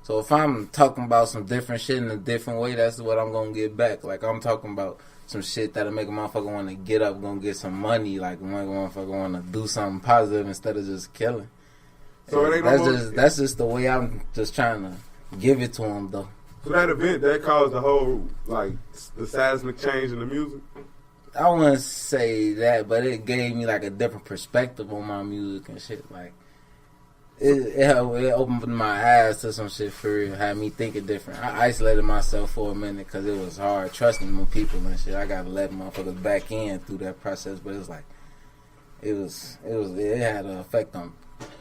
S8: So if I'm talking about some different shit in a different way, that's what I'm gonna get back. Like I'm talking about some shit that'll make a motherfucker want to get up, gonna get some money. Like a motherfucker want to do something positive instead of just killing.
S2: So it ain't
S8: that's just the way I'm just trying to give it to him though.
S2: So that event that caused the whole like the seismic change in the music.
S8: I wouldn't say that, but it gave me like a different perspective on my music and shit. Like it opened my eyes to some shit for real. Had me thinking different. I isolated myself for a minute because it was hard trusting more people and shit. I gotta let motherfuckers back in through that process, but it was like it had an effect on me.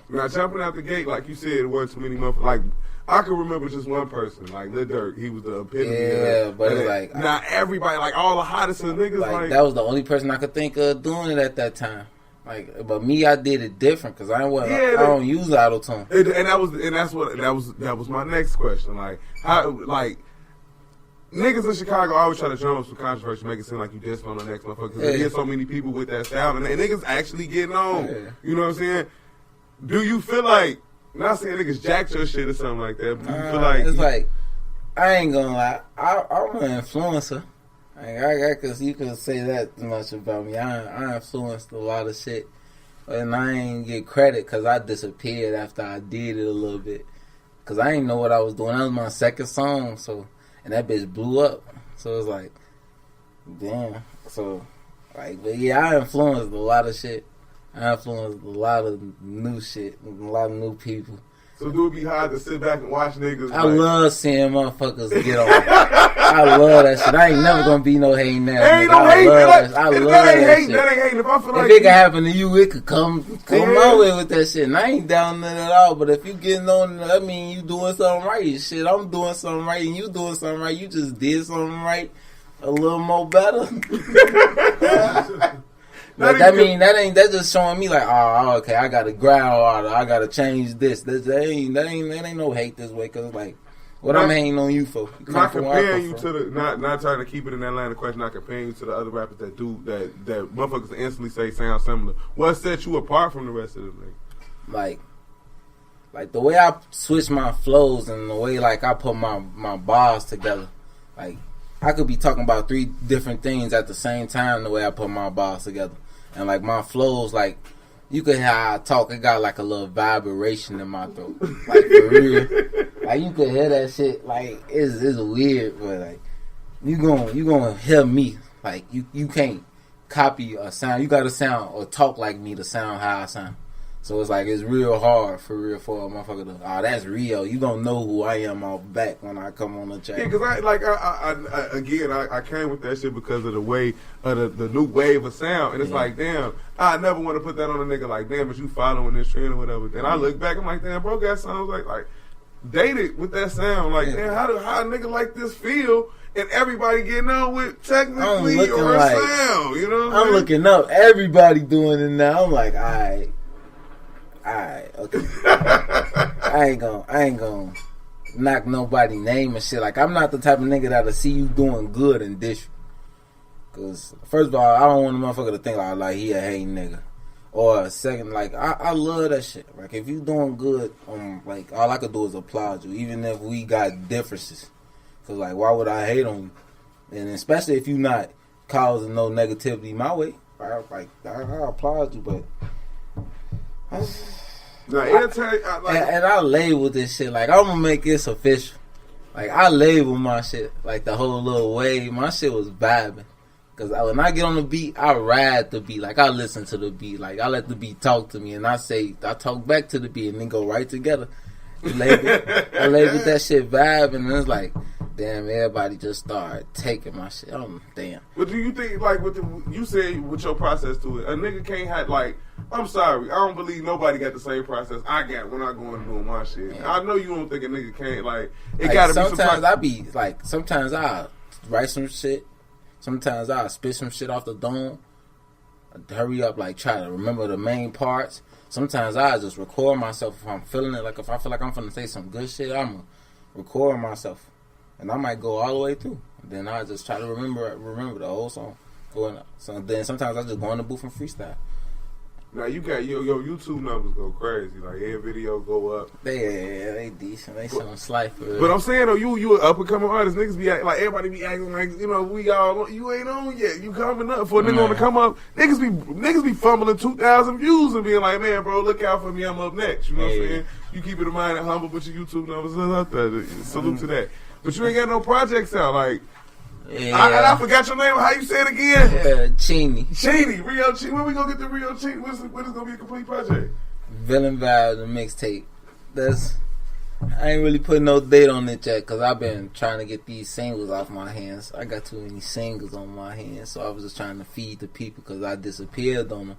S2: Now jumping out the gate, like you said, it wasn't too many motherfuckers. Like I can remember just one person, like Lil Durk. He was the epitome.
S8: Yeah, but it's like
S2: not everybody, like all the hottest of niggas.
S8: Like that was the only person I could think of doing it at that time. Like, but me, I did it different because I don't use auto-tune.
S2: And that was my next question. Like how, like niggas in Chicago always try to drum up some controversy, make it seem like you dissed on the next motherfucker. Because there's so many people with that style, and niggas actually getting on. Yeah. You know what I'm saying? Do you feel like, not saying niggas jacked your shit or something like that, but do you feel like...
S8: It's like, I ain't gonna lie, I'm an influencer. Cause you can say that much about me. I influenced a lot of shit. And I ain't get credit cause I disappeared after I did it a little bit. Cause I ain't know what I was doing. That was my second song, and that bitch blew up. So it's like, damn. So, like, but yeah, I influenced a lot of shit. I influenced a lot of new shit, a lot of new people.
S2: So do it be hard to sit back and watch niggas?
S8: I love seeing motherfuckers get on. I love that shit. I ain't never gonna be no hating ass.
S2: Ain't no hating.
S8: I love that shit.
S2: That ain't hating. If I feel like
S8: it can happen to you, it could come my way with that shit. And I ain't down that at all. But if you getting on, I mean, you doing something right. Shit, I'm doing something right, and you doing something right. You just did something right, a little more better. Like, that's just showing me like, oh, okay, I gotta growl harder, I gotta change this. That ain't no hate this way, cause like, what I'm hating on you for?
S2: Not comparing you to the, not trying to keep it in that line of question. Not comparing you to the other rappers that do that motherfuckers instantly say sound similar. What set you apart from the rest of them?
S8: Like, like the way I switch my flows and the way like I put my bars together, like I could be talking about 3 different things at the same time the way I put my bars together. And like my flows, like you could hear how I talk, it got like a little vibration in my throat. Like for real. Like you could hear that shit, like it's weird, but like you gonna hear me. Like you can't copy a sound. You gotta sound or talk like me to sound how I sound. So it's like it's real hard for a motherfucker to, oh, that's Rioo. You gonna know who I am off back when I come on the track.
S2: Yeah, because I came with that shit because of the way of the new wave of sound, and it's like, damn, I never want to put that on a nigga. Like, damn, is you following this trend or whatever? Then I look back, I'm like, damn, bro, got sounds like dated with that sound. Like, damn, how a nigga like this feel? And everybody getting on with technically or a sound, you know what I'm
S8: looking up. Everybody doing it now. I'm like, alright, okay. I ain't gonna knock nobody name and shit. Like, I'm not the type of nigga that'll see you doing good and dish you. Cause first of all, I don't want a motherfucker to think like he a hating nigga. Or second, like I love that shit. Like if you doing good, like all I could do is applaud you, even if we got differences. Cause like, why would I hate on you? And especially if you not causing no negativity my way, I applaud you. But and I label this shit like I'm gonna make this official. Like I label my shit like the whole little wave. My shit was vibing. Cause when I get on the beat, I ride the beat. Like I listen to the beat. Like I let the beat talk to me, and I talk back to the beat, and then go right together. I labeled that shit vibe, and it's like, damn, everybody just started taking my shit. Damn.
S2: But do you think, like, you say with your process to it, a nigga can't have, like, I'm sorry, I don't believe nobody got the same process I got when I go and doing my shit. Yeah. I know you don't think a nigga can't, like, it gotta be some
S8: sometimes I write some shit, sometimes I spit some shit off the dome, hurry up, like, try to remember the main parts. Sometimes I just record myself if I'm feeling it. Like if I feel like I'm finna say some good shit, I'm record myself, and I might go all the way through. Then I just try to remember the whole song. So then sometimes I just go in the booth and freestyle.
S2: Now you got your YouTube numbers go crazy. Like every video go up.
S8: They decent. They showing slight for real.
S2: But I'm saying though, you an up and coming artist. Niggas be like everybody be acting like, you know, you ain't on yet. You coming up for a nigga on to come up. Niggas be fumbling 2,000 views and being like, man, bro, look out for me. I'm up next. You know what I'm saying? You keep it in mind and humble with your YouTube numbers out there. Salute to that. But you ain't got no projects out like. Yeah. I forgot your name. How you say it again?
S8: Cheeny.
S2: Rioo Cheeny. When we gonna get the Rioo Cheeny? When is gonna be a complete project?
S8: Villain Vibe, the mixtape. I ain't really putting no date on it yet because I've been trying to get these singles off my hands. I got too many singles on my hands, so I was just trying to feed the people because I disappeared on them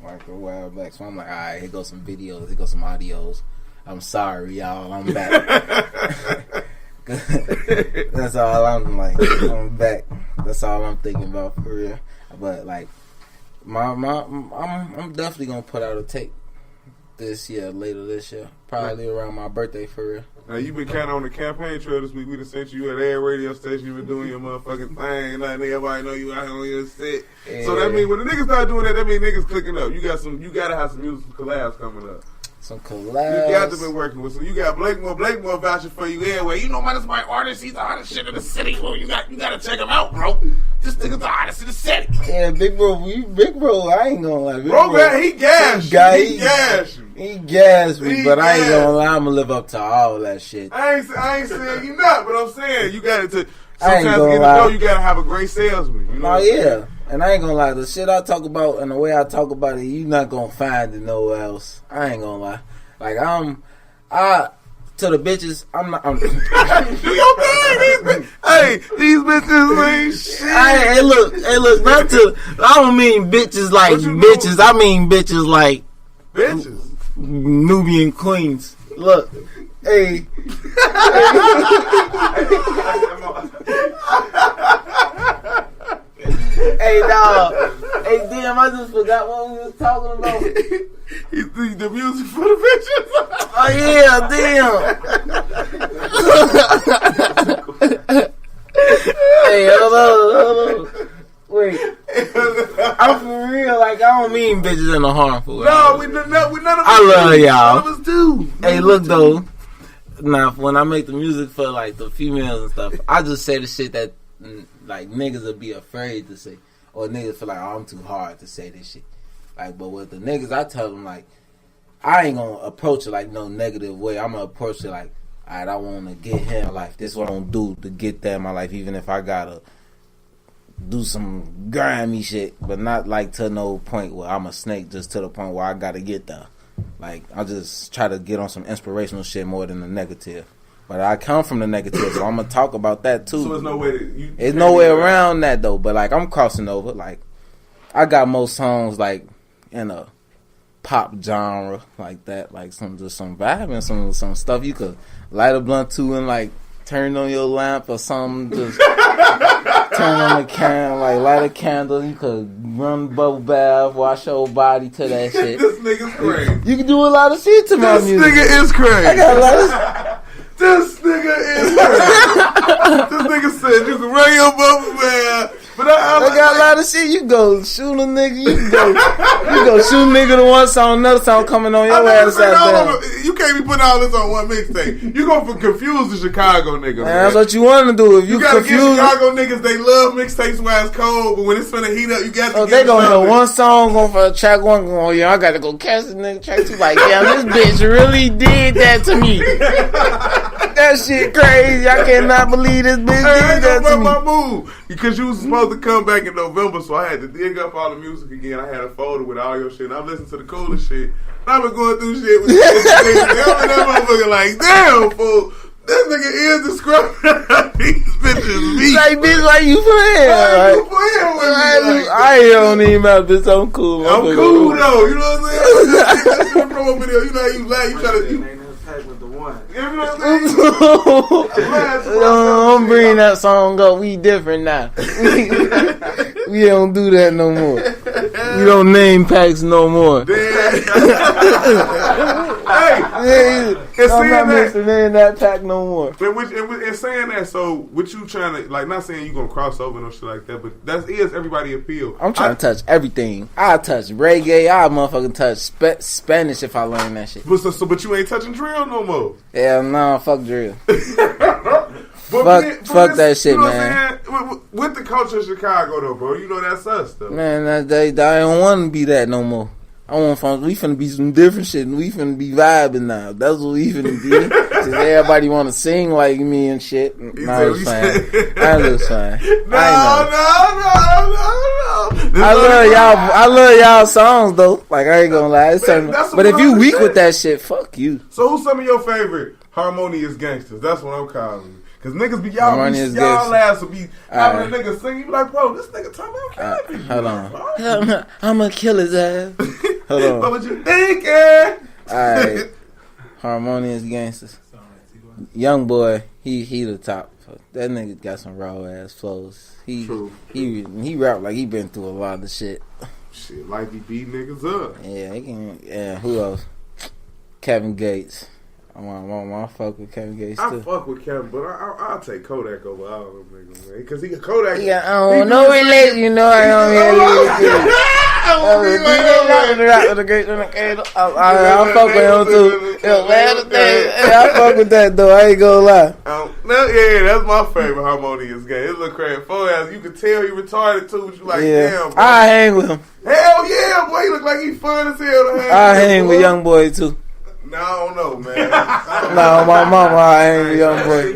S8: like a while back. So I'm like, all right, here goes some videos, here goes some audios. I'm sorry, y'all. I'm back. That's all I'm like. I'm back. That's all I'm thinking about for real. But like, I'm definitely gonna put out a tape later this year, probably around my birthday for real.
S2: Now you been kind of on the campaign trail this week. We done sent you at every radio station. You been doing your motherfucking thing. Letting everybody know you out here on your set. Yeah. So that means when the niggas start doing that means niggas clicking up. You gotta have some musical collabs coming up.
S8: Some collabs.
S2: You got to be working with some. You got Blakemore vouching for you anyway. You know, man, that's my artist. He's the hottest shit in the city. Well, you got to check him out, bro. This nigga's the hottest in the city.
S8: Yeah, big bro. I ain't gonna lie.
S2: Bro, he gassed you.
S8: He gassed me, but I ain't gonna lie. I'm gonna live up to all that shit.
S2: I ain't saying you not, but I'm saying you got to. Sometimes to get to know, you gotta have a great salesman. You know
S8: oh yeah. And I ain't gonna lie, the shit I talk about and the way I talk about it, you not gonna find it nowhere else. I ain't gonna lie. Like to the bitches, I'm not. Do
S2: your thing, these bitches ain't shit.
S8: Hey, look, not to. I don't mean bitches like bitches. I mean bitches like Nubian queens. Look, hey. Hey, dog. Hey, damn, I just forgot what we was talking about.
S2: The music for the bitches.
S8: Oh, yeah, damn. Hey, hold on. Wait. I'm for real. Like, I don't mean bitches in a harmful way.
S2: No, we none of us
S8: I love y'all.
S2: None of us do.
S8: Hey, look though. Now, when I make the music for like the females and stuff, I just say the shit that like niggas would be afraid to say, or niggas feel like, oh, I'm too hard to say this shit. Like, but with the niggas, I tell them like, I ain't gonna approach it like no negative way. I'm gonna approach it like, alright, I want to get here in life. This is what I'm gonna do to get there in my life, even if I gotta do some grimy shit, but not like to no point where I'm a snake, just to the point where I gotta get there. Like, I just try to get on some inspirational shit more than the negative. But I come from the negative, so I'm gonna talk about that too.
S2: So there's no way that
S8: there's no way around that though. But like, I'm crossing over. Like, I got most songs like in a pop genre like that, like some vibe and some stuff you could light a blunt to and like turn on your lamp or something. Just turn on the candle, like light a candle. You could run bubble bath, wash your body to that shit.
S2: This nigga's crazy.
S8: You can do a lot of shit to my music.
S2: This nigga is crazy.
S8: I got a lot of.
S2: This nigga is crazy. This nigga said you can run your bubble bath. But I
S8: got a lot of shit. You go shoot a nigga. You go shoot a nigga to one song, another song coming on your ass out there.
S2: You can't be putting all this on one mixtape. You go for confuse the Chicago niggas. Man,
S8: that's what you want to do. If you
S2: gotta
S8: confuse
S2: get Chicago niggas, they love mixtapes where it's cold, but when it's finna heat up, you got to.
S8: They gonna hear one song going for track one. Going, oh yeah, I gotta go catch this nigga. Track two, like, yeah, this bitch really did that to me. That shit crazy. I cannot believe this bitch did that to me.
S2: My move because you was supposed to come back in November, so I had to dig up all the music again. I had a folder with all your shit. And I'm listening to the coolest shit. And I've been going through shit with that motherfucker like, damn, fool. This nigga is describing these bitches. Me.
S8: Like, bitch, why you playing?
S2: Why you playing with me?
S8: I don't even have this. I'm cool.
S2: I'm cool though. You know what I'm saying? That's the promo video. You know how you laugh. You try to.
S5: With the one.
S2: You know what I'm saying?
S8: Don't bring that song up. We different now. We don't do that no more. We don't name packs no more.
S2: Hey,
S8: I'm not mixing in that pack no more.
S2: And saying that, so what you trying to, like, not saying you gonna cross over no shit like that, but that is everybody appeal.
S8: I'm trying to touch everything. I touch reggae. I motherfucking touch Spanish if I learn that shit.
S2: But you ain't touching drill no more.
S8: Yeah, no, fuck drill. Fuck that shit, man.
S2: With the culture of Chicago, though, bro, you know that's us, though.
S8: Man, I don't want to be that no more. We finna be some different shit, and we finna be vibing now. That's what we finna be. Cause everybody wanna sing like me and shit. No, it's fine. I'm just fine.
S2: No.
S8: I love y'all songs though. Like, I ain't gonna lie. But if you weak with that shit, fuck you.
S2: So who's some of your favorite harmonious gangsters? That's what I'm calling you. Cause niggas be y'all ass will be having a nigga sing. You be like, bro, this nigga talking about killing me.
S8: Hold on. I'm gonna kill his ass. Hold on.
S2: What you thinking?
S8: Alright. Harmonious gangsters. Young boy, he the top. That nigga got some raw ass flows. He rap like he been through a lot of shit.
S2: Shit, like he beat niggas up.
S8: Yeah, he can. Yeah, who else? Kevin Gates. I want to fuck with Kevin Gates too.
S2: I fuck with Kevin, but I'll take Kodak over all of them niggas, man. Because Kodak.
S8: Yeah, I don't know relate. You know I don't really. I fuck with him too. I fuck with that though. I ain't gonna lie.
S2: Yeah, that's my favorite harmonious game. It look crazy. You can tell he retarded too. But you like, damn, bro.
S8: I hang with him.
S2: Hell yeah, boy. He look like he fun as hell to hang.
S8: I hang with young boy too.
S2: No, I don't know, man.
S8: No, my mama, I ain't a young boy.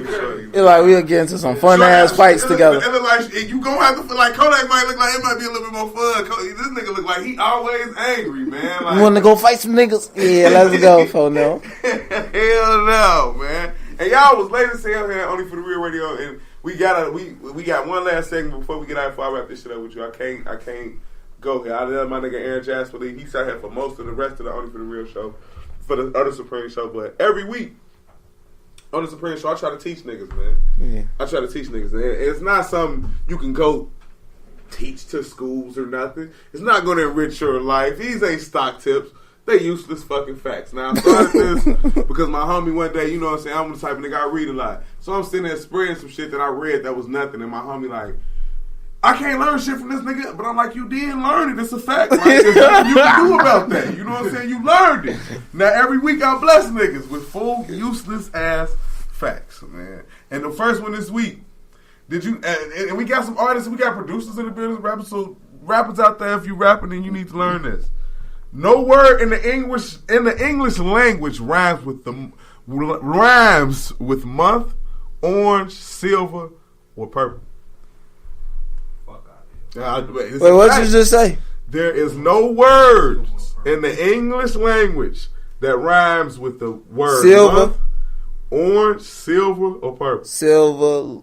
S8: It's like we'll get into some fun ass fights together.
S2: And then like you gonna have to feel like Kodak might look like it might be a little bit more fun. This nigga look like he always angry, man. Like,
S8: you want to go fight some niggas? Yeah, let's go for now.
S2: Hell no, man. And y'all was late as hell here only for the Rioo Radio, and we got one last segment before we get out. Before I wrap this shit up with you, I can't go here. I let my nigga Aaron Jasper leave. He sat here for most of the rest of the Only for the Real show. For the other Supreme show, but every week on the Supreme show, I try to teach niggas, man. Yeah. I try to teach niggas. And it's not something you can go teach to schools or nothing. It's not going to enrich your life. These ain't stock tips. They useless fucking facts. Now, I started this because my homie one day, you know what I'm saying, I'm the type of nigga I read a lot. So I'm sitting there spreading some shit that I read that was nothing, and my homie like, I can't learn shit from this nigga, but I'm like, you did learn it. It's a fact. Like, there's nothing you can do about that. You know what I'm saying? You learned it. Now, every week I bless niggas with full, useless ass facts, man. And the first one this week, did you, and we got some artists, we got producers in the business, rappers, so rappers out there, if you rapping, then you need to learn this. No word in the English language rhymes with month, orange, silver, or purple.
S8: Wait, what you just say?
S2: There is no word in the English language that rhymes with the word
S8: silver,
S2: month, orange, silver, or purple.
S8: Silver.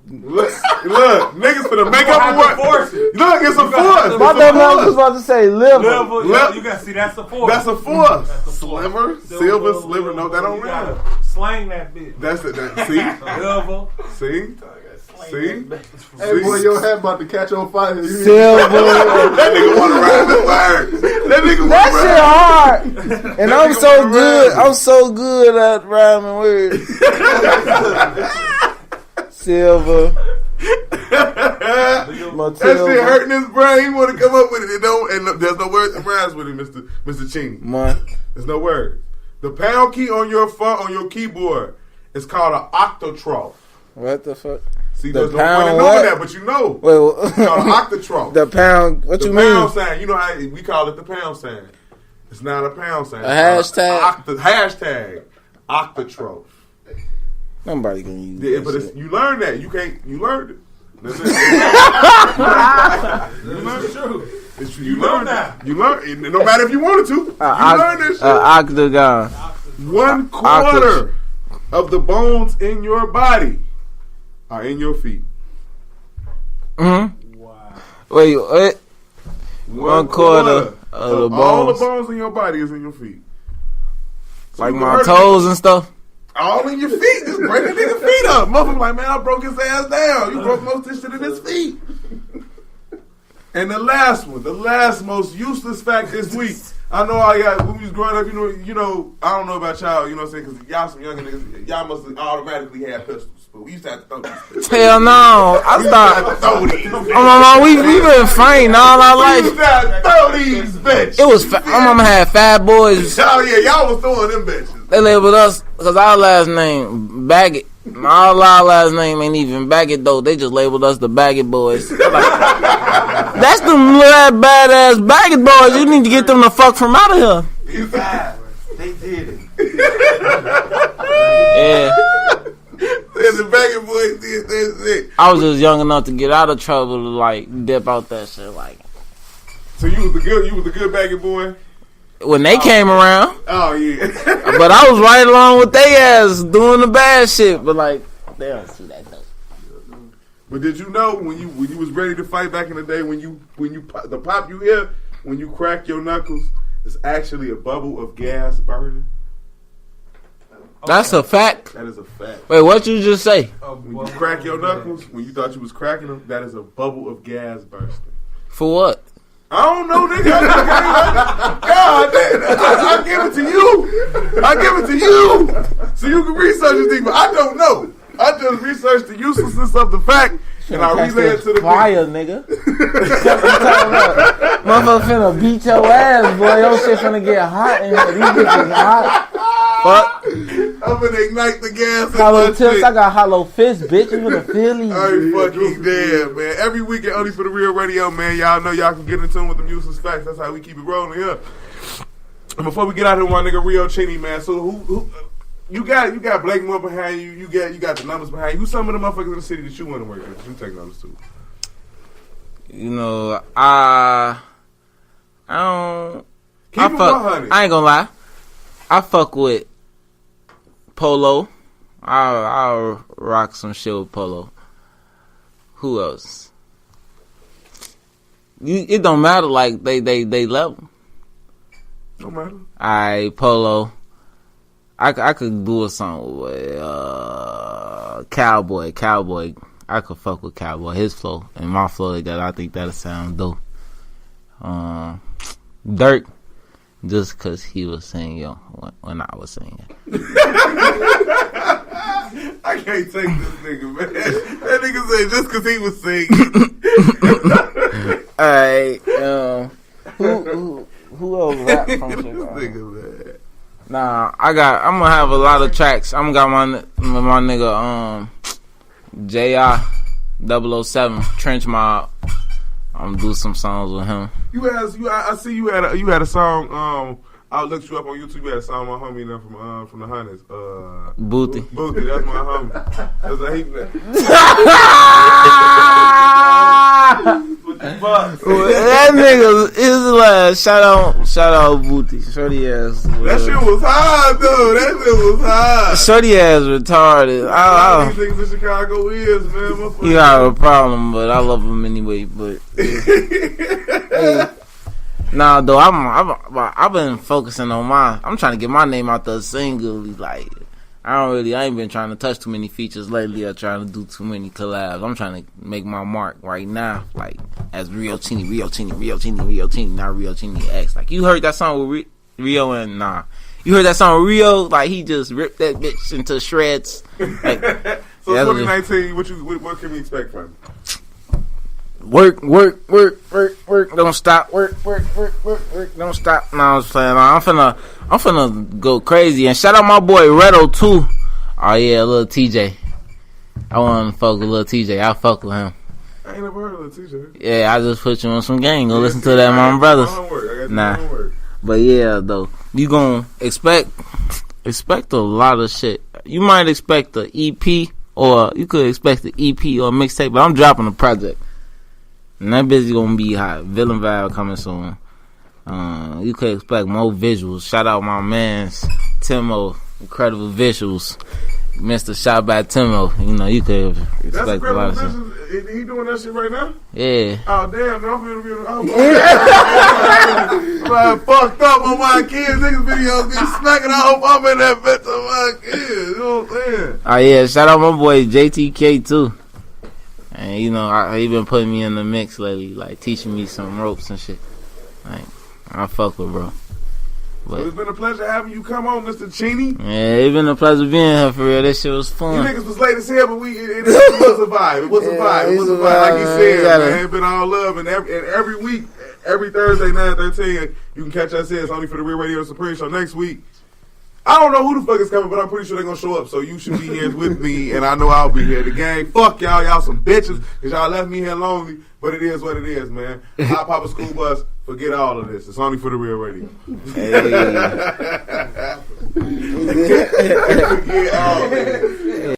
S2: Look, niggas finna make up a word. Look, it's a force.
S8: My dumb ass was about to say liver.
S9: You gotta see that's a force.
S2: That's a force. Sliver, silver, sliver. No, that don't rhyme.
S9: Slang that bitch.
S2: That's it. See?
S9: Silver.
S2: See? See?
S10: Hey, boy, your head about to catch on fire.
S8: Silver.
S2: That nigga want to rhyme his words.
S8: That shit hard. And I'm so good. I'm so good at rhyming words. Silver.
S2: That shit hurting his brain. He want to come up with it. And there's no words that rhymes with it, Mr. Cheeny. There's no words. The pound key on your phone, on your keyboard, is called an octotroph.
S8: What the fuck?
S2: See, there's no point in knowing that, but you know.
S8: Wait,
S2: it's called an octotroph.
S8: The pound, what you mean?
S2: The pound sign. You know how we call it the pound sign. It's not a pound sign.
S8: A hashtag?
S2: Hashtag octotroph.
S8: Nobody gonna use
S2: yeah,
S8: that
S2: but
S8: shit.
S2: You learned that. You learned it. That's it. You learned that. You learned it. No matter if you wanted to. You learned this shit.
S8: Octagon.
S2: 1/4 of the bones in your body are in your feet.
S8: Mm-hmm. Wow. Wait, what? 1/4 of the bones.
S2: All the bones in your body is in your feet.
S8: So like my toes and stuff?
S2: All in your feet. Just break the nigga feet up. Motherfucker like, man, I broke his ass down. You broke most of this shit in his feet. And the last one, the last most useless fact this week. I know when we was growing up, you know, I don't know about y'all, you know what I'm saying? Because y'all some younger niggas, y'all must have automatically had pistols. But we used to have to throw these pistols.
S8: Hell no. I thought, my mama, we been fighting all our life.
S2: We used to have to throw these bitches.
S8: It was, my mama had fat boys.
S2: Oh yeah, y'all was throwing them bitches.
S8: They labeled us, because our last name, Baggett. All our last name ain't even Baggett though. They just labeled us the Baggett boys. That's them little badass Baggett boys. You need to get them the fuck from out of here.
S9: They did it.
S8: Yeah.
S2: The Baggett boys did that shit.
S8: I was just young enough to get out of trouble to like dip out that shit like.
S2: So you was the good Baggett boy?
S8: When they came around.
S2: Oh yeah.
S8: But I was right along with they ass doing the bad shit. But like they don't see that though.
S2: But did you know when you was ready to fight back in the day when you the pop you hear when you crack your knuckles is actually a bubble of gas burning?
S8: That's a fact.
S2: That is a fact.
S8: Wait, what you just say?
S2: When you crack your knuckles, when you thought you was cracking them, that is a bubble of gas bursting.
S8: For what?
S2: I don't know, nigga. God damn. I give it to you. I give it to you. So you can research this thing, but I don't know. I just researched the uselessness of the fact, and I relay it to the
S8: fire, nigga. Motherfucker finna beat your ass, boy. Your shit finna get hot in here. These bitches hot. Fuck.
S2: I'm gonna ignite the gas.
S8: Hollow tips, I got hollow fists, bitch. You gonna feel these?
S2: I ain't fucking dead, man. Every weekend, only for the Real Radio, man. Y'all know y'all can get in tune with the useless facts. That's how we keep it rolling here. And before we get out of here, my nigga Rioo Cheeny, man. So who you got Blake Moore behind you. You got the numbers behind you. Who's some of the motherfuckers in the city that you want to work with? You take numbers too.
S8: You know, I don't.
S2: Keep it 100.
S8: I ain't gonna lie. I fuck with Polo. I'll rock some shit with Polo. Who else? It don't matter. Like they level.
S2: Don't matter.
S8: Alright, Polo. I could do a song with Cowboy. I could fuck with Cowboy. His flow and my flow together. I think that'll sound dope. Dirk. Just because he was singing when I was singing.
S2: I can't take this nigga, man. That nigga said just because he was singing.
S8: Alright, who else rap from
S2: This
S8: Chicago?
S2: nigga, man.
S8: Nah, I'm gonna have a lot of tracks. I'm gonna got my nigga JR 007 Trench Mob. I'm gonna do some songs with him.
S2: I see you had a song. I looked you up on YouTube. You had a song with my homie from the Hunters.
S8: Booty.
S2: Booty, that's my homie. That's like he.
S8: That nigga is like shout out Booty. Shorty ass.
S2: That shit was high though. That shit was high.
S8: Shorty ass retarded.
S2: These niggas in Chicago is, man.
S8: You got a problem, but I love him anyway. But hey, nah, though I've been focusing on I'm trying to get my name out there singly. Like I ain't been trying to touch too many features lately or trying to do too many collabs. I'm trying to make my mark right now, like as Rioo Cheeny, not Rioo Cheeny X. Like you heard that song with Rio and you heard that song with Rio, like he just ripped that bitch into shreds. Like,
S2: so 2019, what can we expect from him?
S8: Work, don't stop. Work, don't stop. No, I was playing. I'm finna go crazy and shout out my boy Redo too. Oh yeah, little TJ. I want to fuck with little TJ. I fuck with him.
S2: I ain't never heard of little TJ.
S8: Yeah, I just put you on some gang. Go listen to that, my brothers. Nah, but yeah, though you gonna expect a lot of shit. You might expect the EP or you could expect the EP or mixtape, but I'm dropping a project. And that bitch gonna be hot. Villain Vibe coming soon. You could expect more visuals. Shout out my mans, Timo. Incredible visuals. Mr. Shot by Timo. You know, you could expect a lot of shit.
S2: He doing that shit right now?
S8: Yeah.
S2: Oh, damn. Man, I'm fucked up on my kids. Niggas videos be smacking. I hope I'm in that bitch on my kids. You know what I'm saying?
S8: Oh, yeah. Shout out my boy JTK, too. And you know, he been putting me in the mix lately, like teaching me some ropes and shit. Like, I fuck with bro. But
S2: so it's been a pleasure having you come on, Mr. Cheeny.
S8: Yeah, it's been a pleasure being here for real. This shit was fun.
S2: You niggas was late as hell, but it was a vibe. It was a vibe. It was a vibe. Like you said, man, it's been all love. And every week, every Thursday, 9:13, you can catch us here. It's only for the Real Radio Supreme Show next week. I don't know who the fuck is coming, but I'm pretty sure they're going to show up. So you should be here with me, and I know I'll be here. The gang, fuck y'all. Y'all some bitches because y'all left me here lonely. But it is what it is, man. I'll pop a school bus. Forget all of this. It's only for the Real Radio. Hey. Forget all of this.